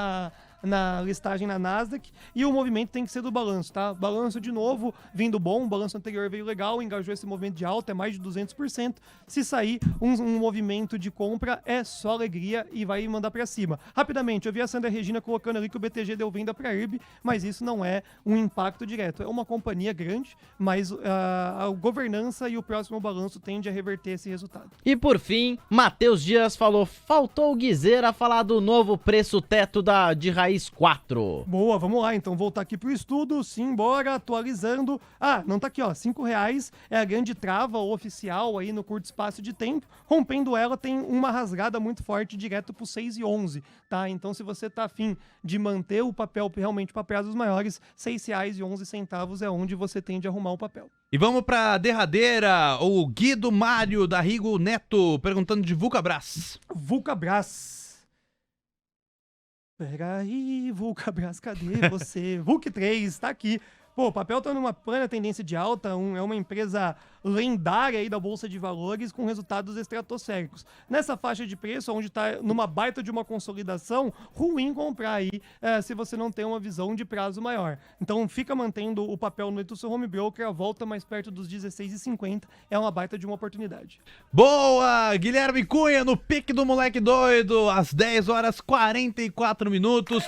na listagem na Nasdaq, e o movimento tem que ser do balanço, tá? Balanço de novo, vindo bom, o balanço anterior veio legal, engajou esse movimento de alta, é mais de 200%. Se sair um movimento de compra, é só alegria e vai mandar para cima. Rapidamente, eu vi a Sandra Regina colocando ali que o BTG deu venda para a IRB, mas isso não é um impacto direto. É uma companhia grande, mas a governança e o próximo balanço tende a reverter esse resultado. E por fim, Matheus Dias falou, faltou o Guizeira falar do novo preço teto de Raiz 4. Boa, vamos lá, então voltar aqui pro estudo, simbora, atualizando. Não tá aqui, ó, R$5 é a grande trava oficial aí no curto espaço de tempo. Rompendo ela, tem uma rasgada muito forte direto pro 6,11, tá? Então, se você tá afim de manter o papel realmente para prazos maiores, R$6,11 é onde você tende a arrumar o papel. E vamos pra derradeira, o Guido Mário da Rigo Neto, perguntando de Vulcabras. Vulcabras. Peraí, Vulcabras, cadê você? VUC3, tá aqui. Pô, o papel tá numa plena tendência de alta, é uma empresa lendária aí da Bolsa de Valores com resultados estratosféricos. Nessa faixa de preço, onde tá numa baita de uma consolidação, ruim comprar aí se você não tem uma visão de prazo maior. Então fica mantendo o papel no seu home broker, a volta mais perto dos 16,50 é uma baita de uma oportunidade. Boa! Guilherme Cunha no pique do moleque doido, às 10h44.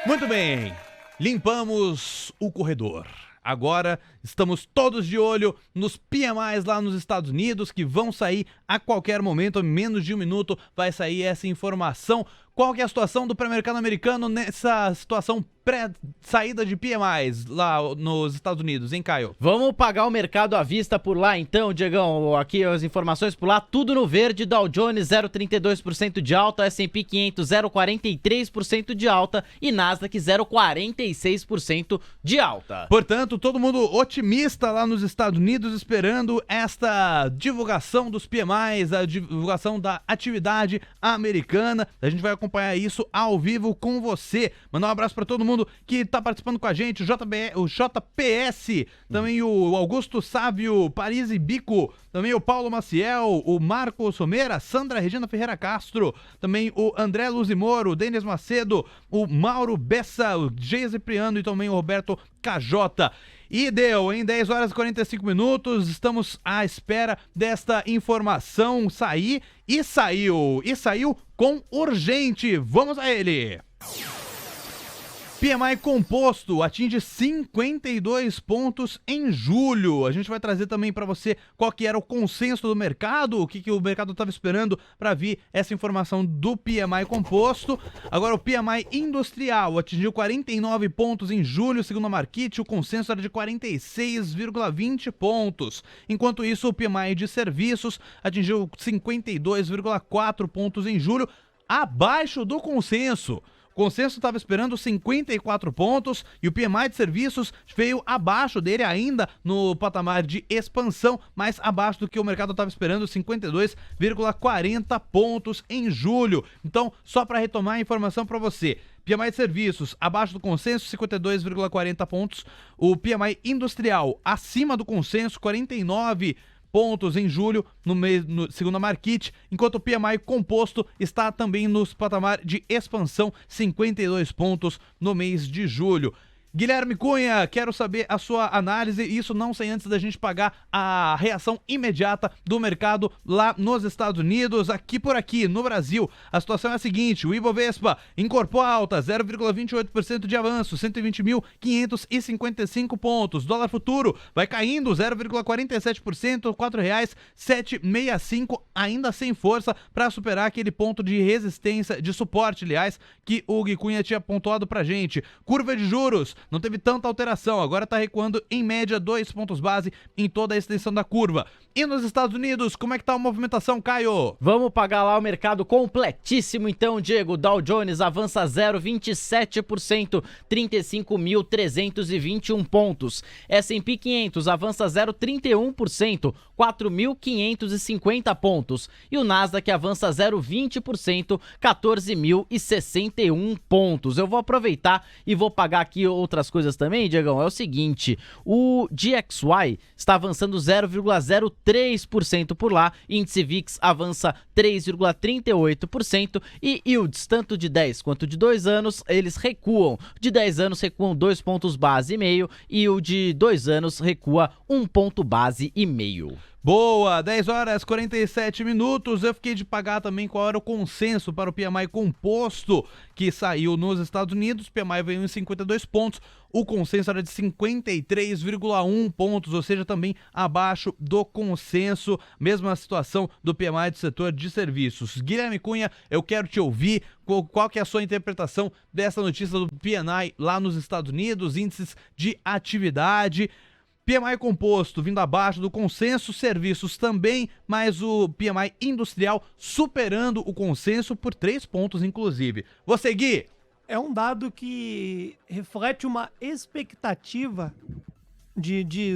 Muito bem. Limpamos o corredor. Agora estamos todos de olho nos PMIs lá nos Estados Unidos, que vão sair a qualquer momento, em menos de um minuto vai sair essa informação. Qual que é a situação do pré-mercado americano nessa situação pré-saída de PMIs lá nos Estados Unidos, hein, Caio? Vamos pagar o mercado à vista por lá então, Diegão. Aqui as informações por lá, tudo no verde. Dow Jones 0,32% de alta, S&P 500 0,43% de alta e Nasdaq 0,46% de alta. Portanto, todo mundo otimista lá nos Estados Unidos, esperando esta divulgação dos PMIs, a divulgação da atividade americana. A gente vai acompanhar isso ao vivo com você. Mandar um abraço para todo mundo que tá participando com a gente, o JPS, também o Augusto Sávio, Paris e Bico, também o Paulo Maciel, o Marco Somera, Sandra Regina Ferreira Castro, também o André Luzimoro, o Denis Macedo, o Mauro Bessa, o Geise Priano e também o Roberto KJ. E deu, em 10h45, estamos à espera desta informação sair, e saiu com urgente. Vamos a ele! PMI composto atinge 52 pontos em julho. A gente vai trazer também para você qual que era o consenso do mercado, o que o mercado estava esperando para vir essa informação do PMI composto. Agora o PMI industrial atingiu 49 pontos em julho, segundo a Markit, o consenso era de 46,20 pontos. Enquanto isso, o PMI de serviços atingiu 52,4 pontos em julho, abaixo do consenso. O consenso estava esperando 54 pontos e o PMI de serviços veio abaixo dele ainda no patamar de expansão, mas abaixo do que o mercado estava esperando, 52,40 pontos em julho. Então, só para retomar a informação para você, PMI de serviços abaixo do consenso, 52,40 pontos. O PMI industrial acima do consenso, 49 pontos em julho, segundo a Markit, enquanto o PMI composto está também no patamar de expansão, 52 pontos no mês de julho. Guilherme Cunha, quero saber a sua análise, isso não sem antes da gente pagar a reação imediata do mercado lá nos Estados Unidos. Aqui por aqui, no Brasil, a situação é a seguinte: o Ibovespa incorporou alta, 0,28% de avanço, 120.555 pontos. Dólar futuro vai caindo, 0,47%, R$ 4,765, ainda sem força para superar aquele ponto de resistência, de suporte, aliás, que o Gui Cunha tinha pontuado pra gente. Curva de juros não teve tanta alteração, agora está recuando em média 2 pontos base em toda a extensão da curva. E nos Estados Unidos, como é que tá a movimentação, Caio? Vamos pagar lá o mercado completíssimo então, Diego. Dow Jones avança 0,27%, 35.321 pontos. S&P 500 avança 0,31%, 4.550 pontos. E o Nasdaq avança 0,20%, 14.061 pontos. Eu vou aproveitar e vou pagar aqui outras coisas também, Diegão. É o seguinte, o DXY está avançando 0,03% por lá, índice VIX avança 3,38% e yields, tanto de 10 quanto de 2 anos, eles recuam. De 10 anos recuam 2 pontos base e meio e o de 2 anos recua 1 ponto base e meio. Boa, 10 horas 47 minutos. Eu fiquei de pagar também qual era o consenso para o PMI composto que saiu nos Estados Unidos. O PMI veio em 52 pontos, o consenso era de 53,1 pontos, ou seja, também abaixo do consenso. Mesma situação do PMI do setor de serviços. Guilherme Cunha, eu quero te ouvir. Qual que é a sua interpretação dessa notícia do PMI lá nos Estados Unidos, índices de atividade? PMI composto vindo abaixo do consenso, serviços também, mas o PMI industrial superando o consenso por 3 pontos, inclusive. Você, Gui? É um dado que reflete uma expectativa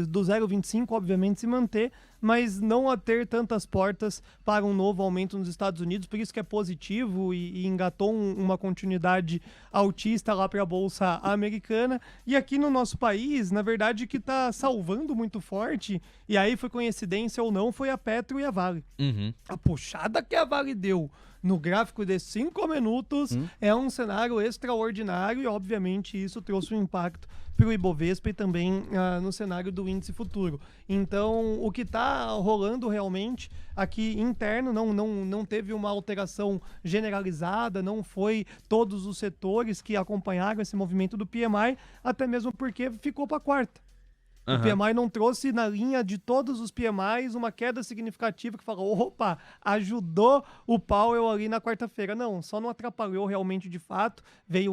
do 0,25, obviamente, se manter, mas não a ter tantas portas para um novo aumento nos Estados Unidos, por isso que é positivo e engatou uma continuidade altista lá para a Bolsa Americana. E aqui no nosso país, na verdade, que está salvando muito forte, e aí foi coincidência ou não, foi a Petro e a Vale. A puxada que a Vale deu no gráfico de 5 minutos é um cenário extraordinário e, obviamente, isso trouxe um impacto para o Ibovespa e também no cenário do índice futuro. Então, o que está rolando realmente aqui interno não teve uma alteração generalizada, não foi todos os setores que acompanharam esse movimento do PMI, até mesmo porque ficou para quarta. O PMI não trouxe na linha de todos os PMIs uma queda significativa que falou, opa, ajudou o Powell ali na quarta-feira. Não, só não atrapalhou realmente de fato.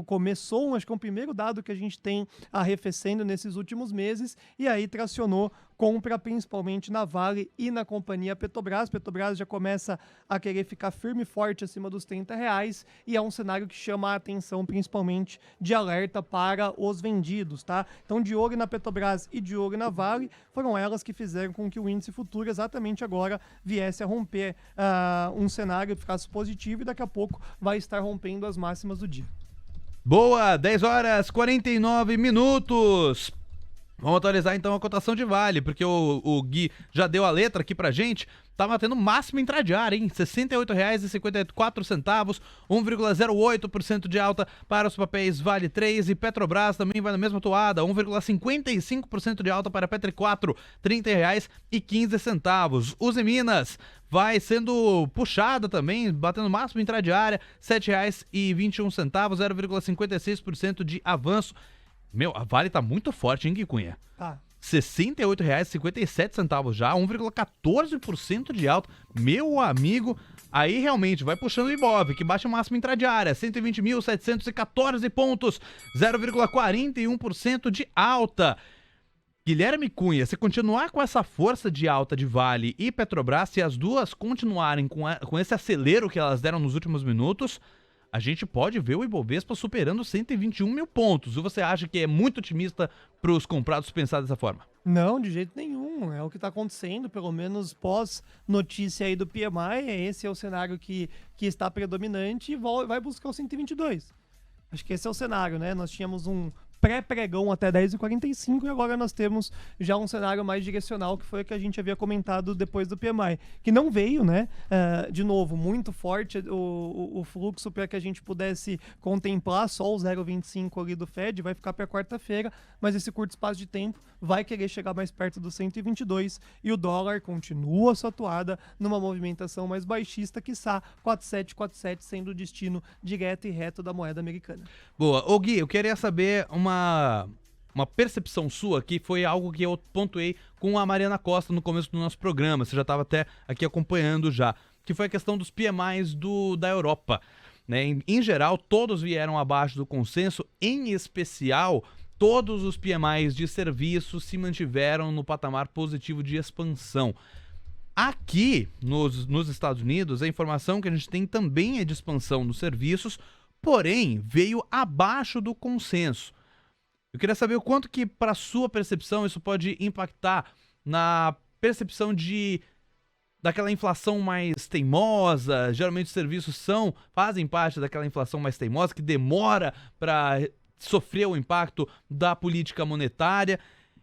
Começou, acho que é o primeiro dado que a gente tem arrefecendo nesses últimos meses e aí tracionou compra principalmente na Vale e na companhia Petrobras. Petrobras já começa a querer ficar firme e forte acima dos R$30 e é um cenário que chama a atenção principalmente de alerta para os vendidos, tá? Então de olho na Petrobras e de olho na Vale foram elas que fizeram com que o índice futuro exatamente agora viesse a romper um cenário, ficasse positivo e daqui a pouco vai estar rompendo as máximas do dia. Boa, 10 horas 49 minutos. Vamos atualizar então a cotação de Vale, porque o Gui já deu a letra aqui pra gente. Tá batendo máximo intradiário, hein? R$ 68,54, 1,08% de alta para os papéis Vale 3 e Petrobras também vai na mesma toada, 1,55% de alta para Petri 4, R$ 30,15. Uzi Minas vai sendo puxada também, batendo máximo intradiária, R$ 7,21, 0,56% de avanço. Meu, a Vale tá muito forte, hein, Gui Cunha? Tá. R$ 68,57 já, 1,14% de alta. Meu amigo, aí realmente vai puxando o Ibov, que baixa o máximo intradiária, 120.714 pontos, 0,41% de alta. Guilherme Cunha, se continuar com essa força de alta de Vale e Petrobras, se as duas continuarem com esse acelero que elas deram nos últimos minutos, a gente pode ver o Ibovespa superando 121 mil pontos. Ou você acha que é muito otimista para os comprados pensar dessa forma? Não, de jeito nenhum. É o que está acontecendo, pelo menos pós notícia aí do PMI. Esse é o cenário que está predominante e vai buscar o 122. Acho que esse é o cenário, né? Nós tínhamos um pré-pregão até 10h45 e agora nós temos já um cenário mais direcional, que foi o que a gente havia comentado depois do PMI, que não veio, né? De novo, muito forte o fluxo para que a gente pudesse contemplar só o 0,25 ali do Fed, vai ficar para quarta-feira, mas esse curto espaço de tempo vai querer chegar mais perto do 122 e o dólar continua sua atuada numa movimentação mais baixista, quiçá 4,747 sendo o destino direto e reto da moeda americana. Boa. Ô Gui, eu queria saber uma percepção sua, que foi algo que eu pontuei com a Mariana Costa no começo do nosso programa, você já estava até aqui acompanhando já, que foi a questão dos PMIs da Europa. Né? Em geral, todos vieram abaixo do consenso, em especial, todos os PMIs de serviços se mantiveram no patamar positivo de expansão. Aqui, nos Estados Unidos, a informação que a gente tem também é de expansão nos serviços, porém, veio abaixo do consenso. Eu queria saber o quanto que, para sua percepção, isso pode impactar na percepção daquela inflação mais teimosa. Geralmente os serviços fazem parte daquela inflação mais teimosa, que demora para sofrer o impacto da política monetária.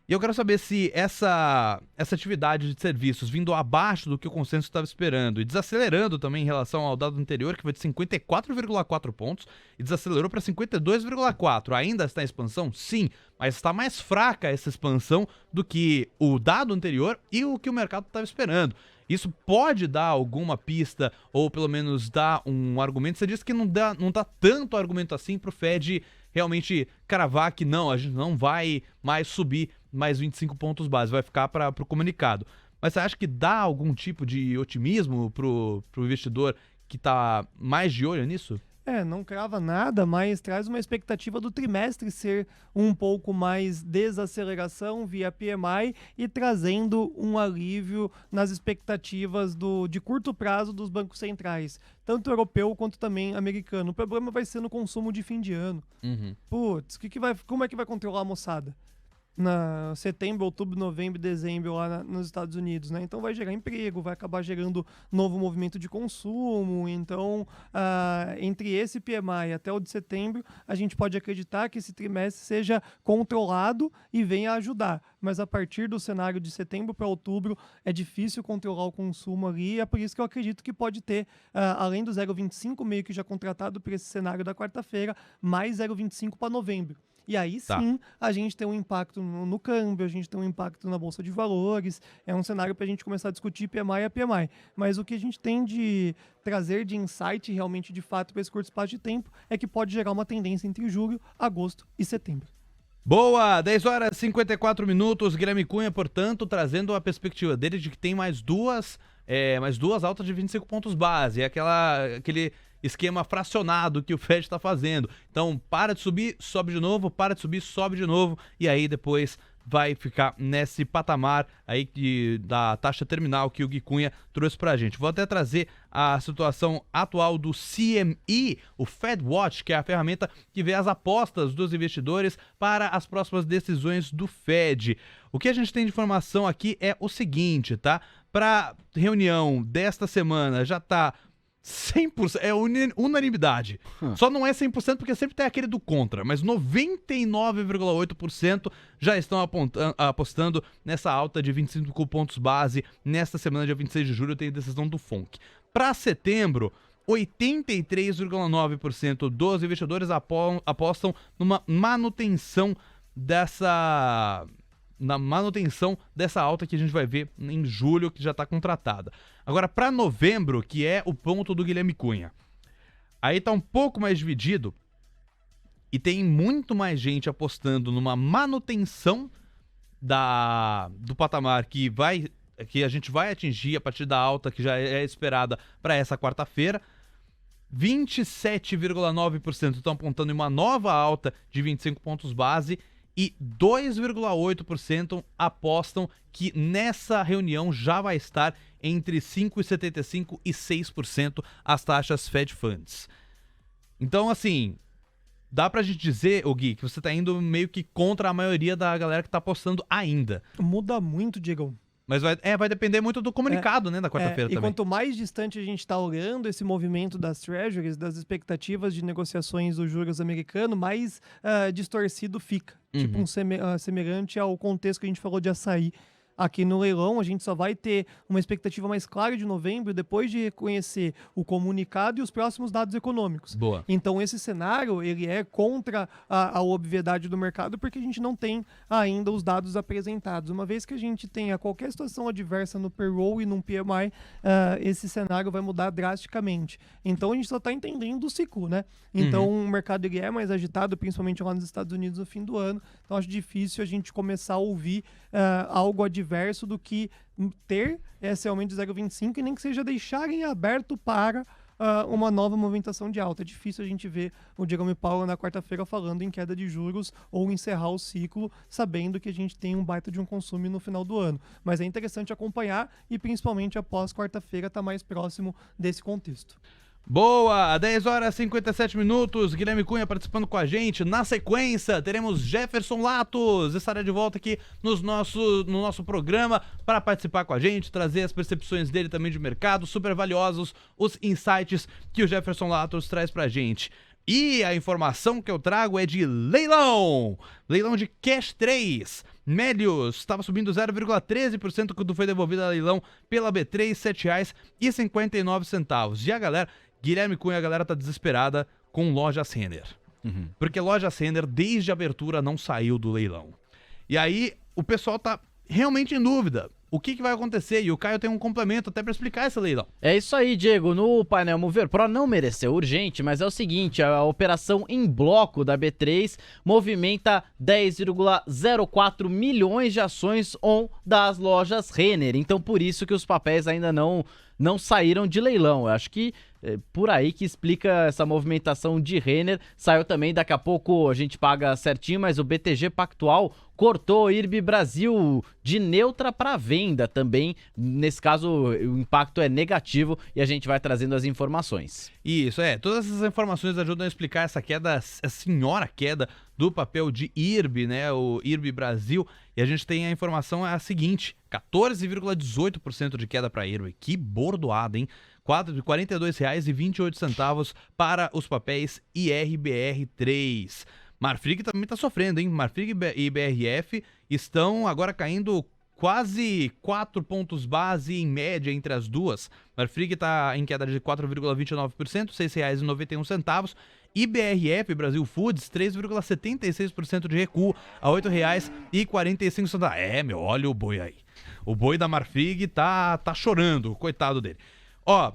E eu quero saber se essa atividade de serviços vindo abaixo do que o consenso estava esperando e desacelerando também em relação ao dado anterior, que foi de 54,4 pontos, e desacelerou para 52,4. Ainda está em expansão? Sim, mas está mais fraca essa expansão do que o dado anterior e o que o mercado estava esperando. Isso pode dar alguma pista, ou pelo menos dar um argumento. Você disse que não dá tanto argumento assim para o Fed realmente cravar que não, a gente não vai mais subir mais 25 pontos base, vai ficar para o comunicado. Mas você acha que dá algum tipo de otimismo pro investidor que está mais de olho nisso? Não crava nada, mas traz uma expectativa do trimestre ser um pouco mais desaceleração via PMI e trazendo um alívio nas expectativas de curto prazo dos bancos centrais, tanto europeu quanto também americano. O problema vai ser no consumo de fim de ano. Putz, como é que vai controlar a moçada? Na setembro, outubro, novembro, dezembro lá nos Estados Unidos, né? Então vai gerar emprego, vai acabar gerando novo movimento de consumo. Então, entre esse PMI até o de setembro, a gente pode acreditar que esse trimestre seja controlado e venha ajudar. Mas a partir do cenário de setembro para outubro, é difícil controlar o consumo ali. É por isso que eu acredito que pode ter, além do 0,25 meio que já contratado para esse cenário da quarta-feira, mais 0,25 para novembro. E aí sim, a gente tem um impacto no câmbio, a gente tem um impacto na Bolsa de Valores, é um cenário para a gente começar a discutir PMI a PMI. Mas o que a gente tem de trazer de insight realmente de fato para esse curto espaço de tempo é que pode gerar uma tendência entre julho, agosto e setembro. Boa, 10 horas e 54 minutos, Guilherme Cunha, portanto, trazendo a perspectiva dele de que tem mais duas altas de 25 pontos base, aquele esquema fracionado que o Fed está fazendo. Então, para de subir, sobe de novo, para de subir, sobe de novo, e aí depois vai ficar nesse patamar aí da taxa terminal que o Gui Cunha trouxe pra gente. Vou até trazer a situação atual do CME, o Fed Watch, que é a ferramenta que vê as apostas dos investidores para as próximas decisões do Fed. O que a gente tem de informação aqui é o seguinte, tá? Para reunião desta semana já tá 100%, é unanimidade. Só não é 100% porque sempre tem aquele do contra, mas 99,8% já estão apostando nessa alta de 25 pontos base. Nesta semana, dia 26 de julho, tem a decisão do FONC. Para setembro, 83,9% dos investidores apostam numa manutenção dessa alta que a gente vai ver em julho, que já está contratada. Agora, para novembro, que é o ponto do Guilherme Cunha, aí tá um pouco mais dividido e tem muito mais gente apostando numa manutenção do patamar que a gente vai atingir a partir da alta que já é esperada para essa quarta-feira. 27,9% estão apontando em uma nova alta de 25 pontos base e 2,8% apostam que nessa reunião já vai estar entre 5,75% e 6% as taxas Fed Funds. Então, assim, dá pra gente dizer, Gui, que você tá indo meio que contra a maioria da galera que tá apostando ainda. Muda muito, Diego. Mas vai depender muito do comunicado, né, da quarta-feira também. E quanto mais distante a gente está olhando esse movimento das treasuries, das expectativas de negociações dos juros americanos, mais distorcido fica. Tipo semelhante ao contexto que a gente falou de açaí. Aqui no leilão, a gente só vai ter uma expectativa mais clara de novembro depois de reconhecer o comunicado e os próximos dados econômicos. Boa. Então, esse cenário, ele é contra a obviedade do mercado porque a gente não tem ainda os dados apresentados. Uma vez que a gente tenha qualquer situação adversa no payroll e no PMI, esse cenário vai mudar drasticamente. Então, a gente só está entendendo o ciclo, né? Então, o mercado ele é mais agitado, principalmente lá nos Estados Unidos no fim do ano. Então, acho difícil a gente começar a ouvir algo adverso do que ter esse aumento de 0,25 e nem que seja deixarem aberto para uma nova movimentação de alta. É difícil a gente ver o Jerome Powell na quarta-feira falando em queda de juros ou encerrar o ciclo, sabendo que a gente tem um baita de um consumo no final do ano. Mas é interessante acompanhar e principalmente após quarta-feira estar mais próximo desse contexto. Boa! 10 horas e 57 minutos, Guilherme Cunha participando com a gente. Na sequência, teremos Jefferson Latos, estará de volta aqui no nosso programa para participar com a gente, trazer as percepções dele também de mercado, super valiosos os insights que o Jefferson Latos traz pra gente. E a informação que eu trago é de leilão! Leilão de Cash 3. Melius estava subindo 0,13% quando foi devolvido a leilão pela B3, R$ 7,59. E a galera... Guilherme Cunha, a galera tá desesperada com Lojas Renner. Porque Lojas Renner, desde a abertura, não saiu do leilão. E aí, o pessoal tá realmente em dúvida. O que vai acontecer? E o Caio tem um complemento até para explicar esse leilão. É isso aí, Diego. No painel Mover Pro não mereceu urgente, mas é o seguinte, a operação em bloco da B3 movimenta 10,04 milhões de ações on das lojas Renner. Então, por isso que os papéis ainda não saíram de leilão. Eu acho que por aí que explica essa movimentação de Renner. Saiu também, daqui a pouco a gente paga certinho, mas o BTG Pactual cortou IRB Brasil de neutra para venda também. Nesse caso, o impacto é negativo e a gente vai trazendo as informações. Isso, todas essas informações ajudam a explicar essa queda, a senhora queda do papel de IRB, né, o IRB Brasil. E a gente tem a informação a seguinte, 14,18% de queda para IRB. Que bordoada, hein? R$ 42,28 para os papéis IRBR3. Marfrig também está sofrendo, hein? Marfrig e BRF estão agora caindo quase 4 pontos base em média entre as duas. Marfrig está em queda de 4,29%, R$ 6,91. IBRF, Brasil Foods, 3,76% de recuo a R$ 8,45. Olha o boi aí. O boi da Marfrig tá chorando, coitado dele.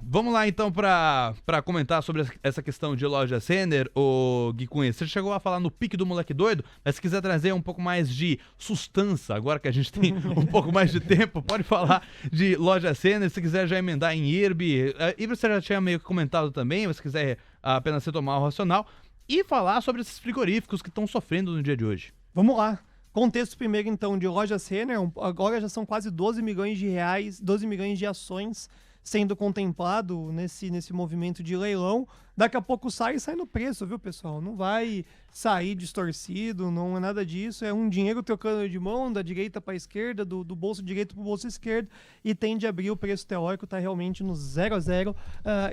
Vamos lá então para comentar sobre essa questão de Lojas Renner, o Gui Cunha. Você chegou a falar no pique do moleque doido, mas se quiser trazer um pouco mais de sustância, agora que a gente tem um pouco mais de tempo, pode falar de Lojas Renner, se quiser já emendar em IRB. IRB você já tinha meio que comentado também, mas se quiser apenas retomar o racional, e falar sobre esses frigoríficos que estão sofrendo no dia de hoje. Vamos lá. Contexto primeiro então de Lojas Renner, agora já são quase 12 milhões de reais, 12 milhões de ações sendo contemplado nesse movimento de leilão. Daqui a pouco sai no preço, viu, pessoal? Não vai sair distorcido, não é nada disso. É um dinheiro trocando de mão, da direita para a esquerda, do bolso direito para o bolso esquerdo, e tende a abrir o preço teórico, tá realmente no 0 a 0.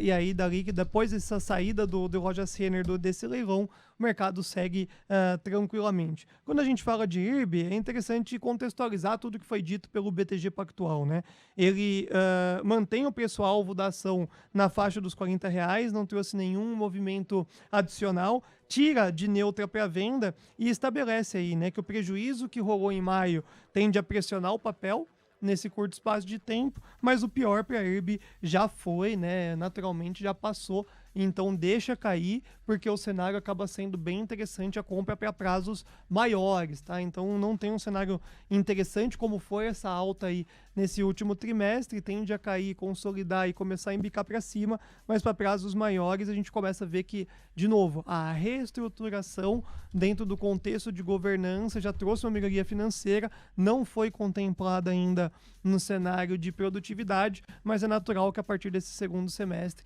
E aí, depois dessa saída do Roger Renner desse leilão, o mercado segue tranquilamente. Quando a gente fala de IRB, é interessante contextualizar tudo que foi dito pelo BTG Pactual, né? Ele mantém o preço-alvo da ação na faixa dos R$40, não trouxe nenhum movimento adicional, tira de neutra para venda e estabelece aí, né, que o prejuízo que rolou em maio tende a pressionar o papel nesse curto espaço de tempo, mas o pior para a IRB já foi, né, naturalmente já passou, então deixa cair, porque o cenário acaba sendo bem interessante a compra para prazos maiores, tá? Então não tem um cenário interessante como foi essa alta aí nesse último trimestre, tende a cair, consolidar e começar a embicar para cima, mas para prazos maiores a gente começa a ver que, de novo, a reestruturação dentro do contexto de governança já trouxe uma melhoria financeira, não foi contemplada ainda no cenário de produtividade, mas é natural que a partir desse segundo semestre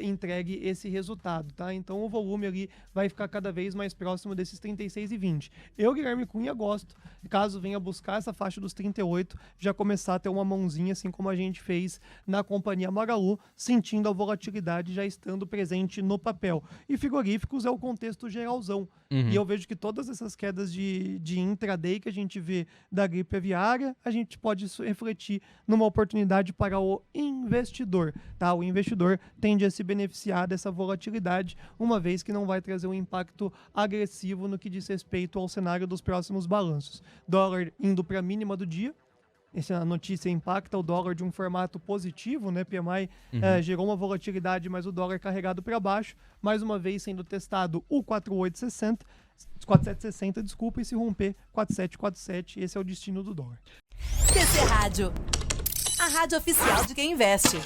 entregue esse resultado, tá? Então o volume ali vai ficar cada vez mais próximo desses 36,20. Eu, Guilherme Cunha, gosto, caso venha buscar essa faixa dos 38, já começar a ter uma mãozinha, assim como a gente fez na companhia Magalu, sentindo a volatilidade já estando presente no papel. E frigoríficos é o contexto geralzão. E eu vejo que todas essas quedas de intraday que a gente vê da gripe aviária, a gente pode refletir numa oportunidade para o investidor, tá? O investidor tende a se beneficiar dessa volatilidade, uma vez que não vai trazer um impacto agressivo no que diz respeito ao cenário dos próximos balanços. Dólar indo para a mínima do dia. Essa notícia impacta o dólar de um formato positivo, né? PMI gerou uma volatilidade, mas o dólar carregado para baixo, mais uma vez sendo testado o 4760, desculpa, e se romper 4747, esse é o destino do dólar. TC Rádio, a rádio oficial de quem investe.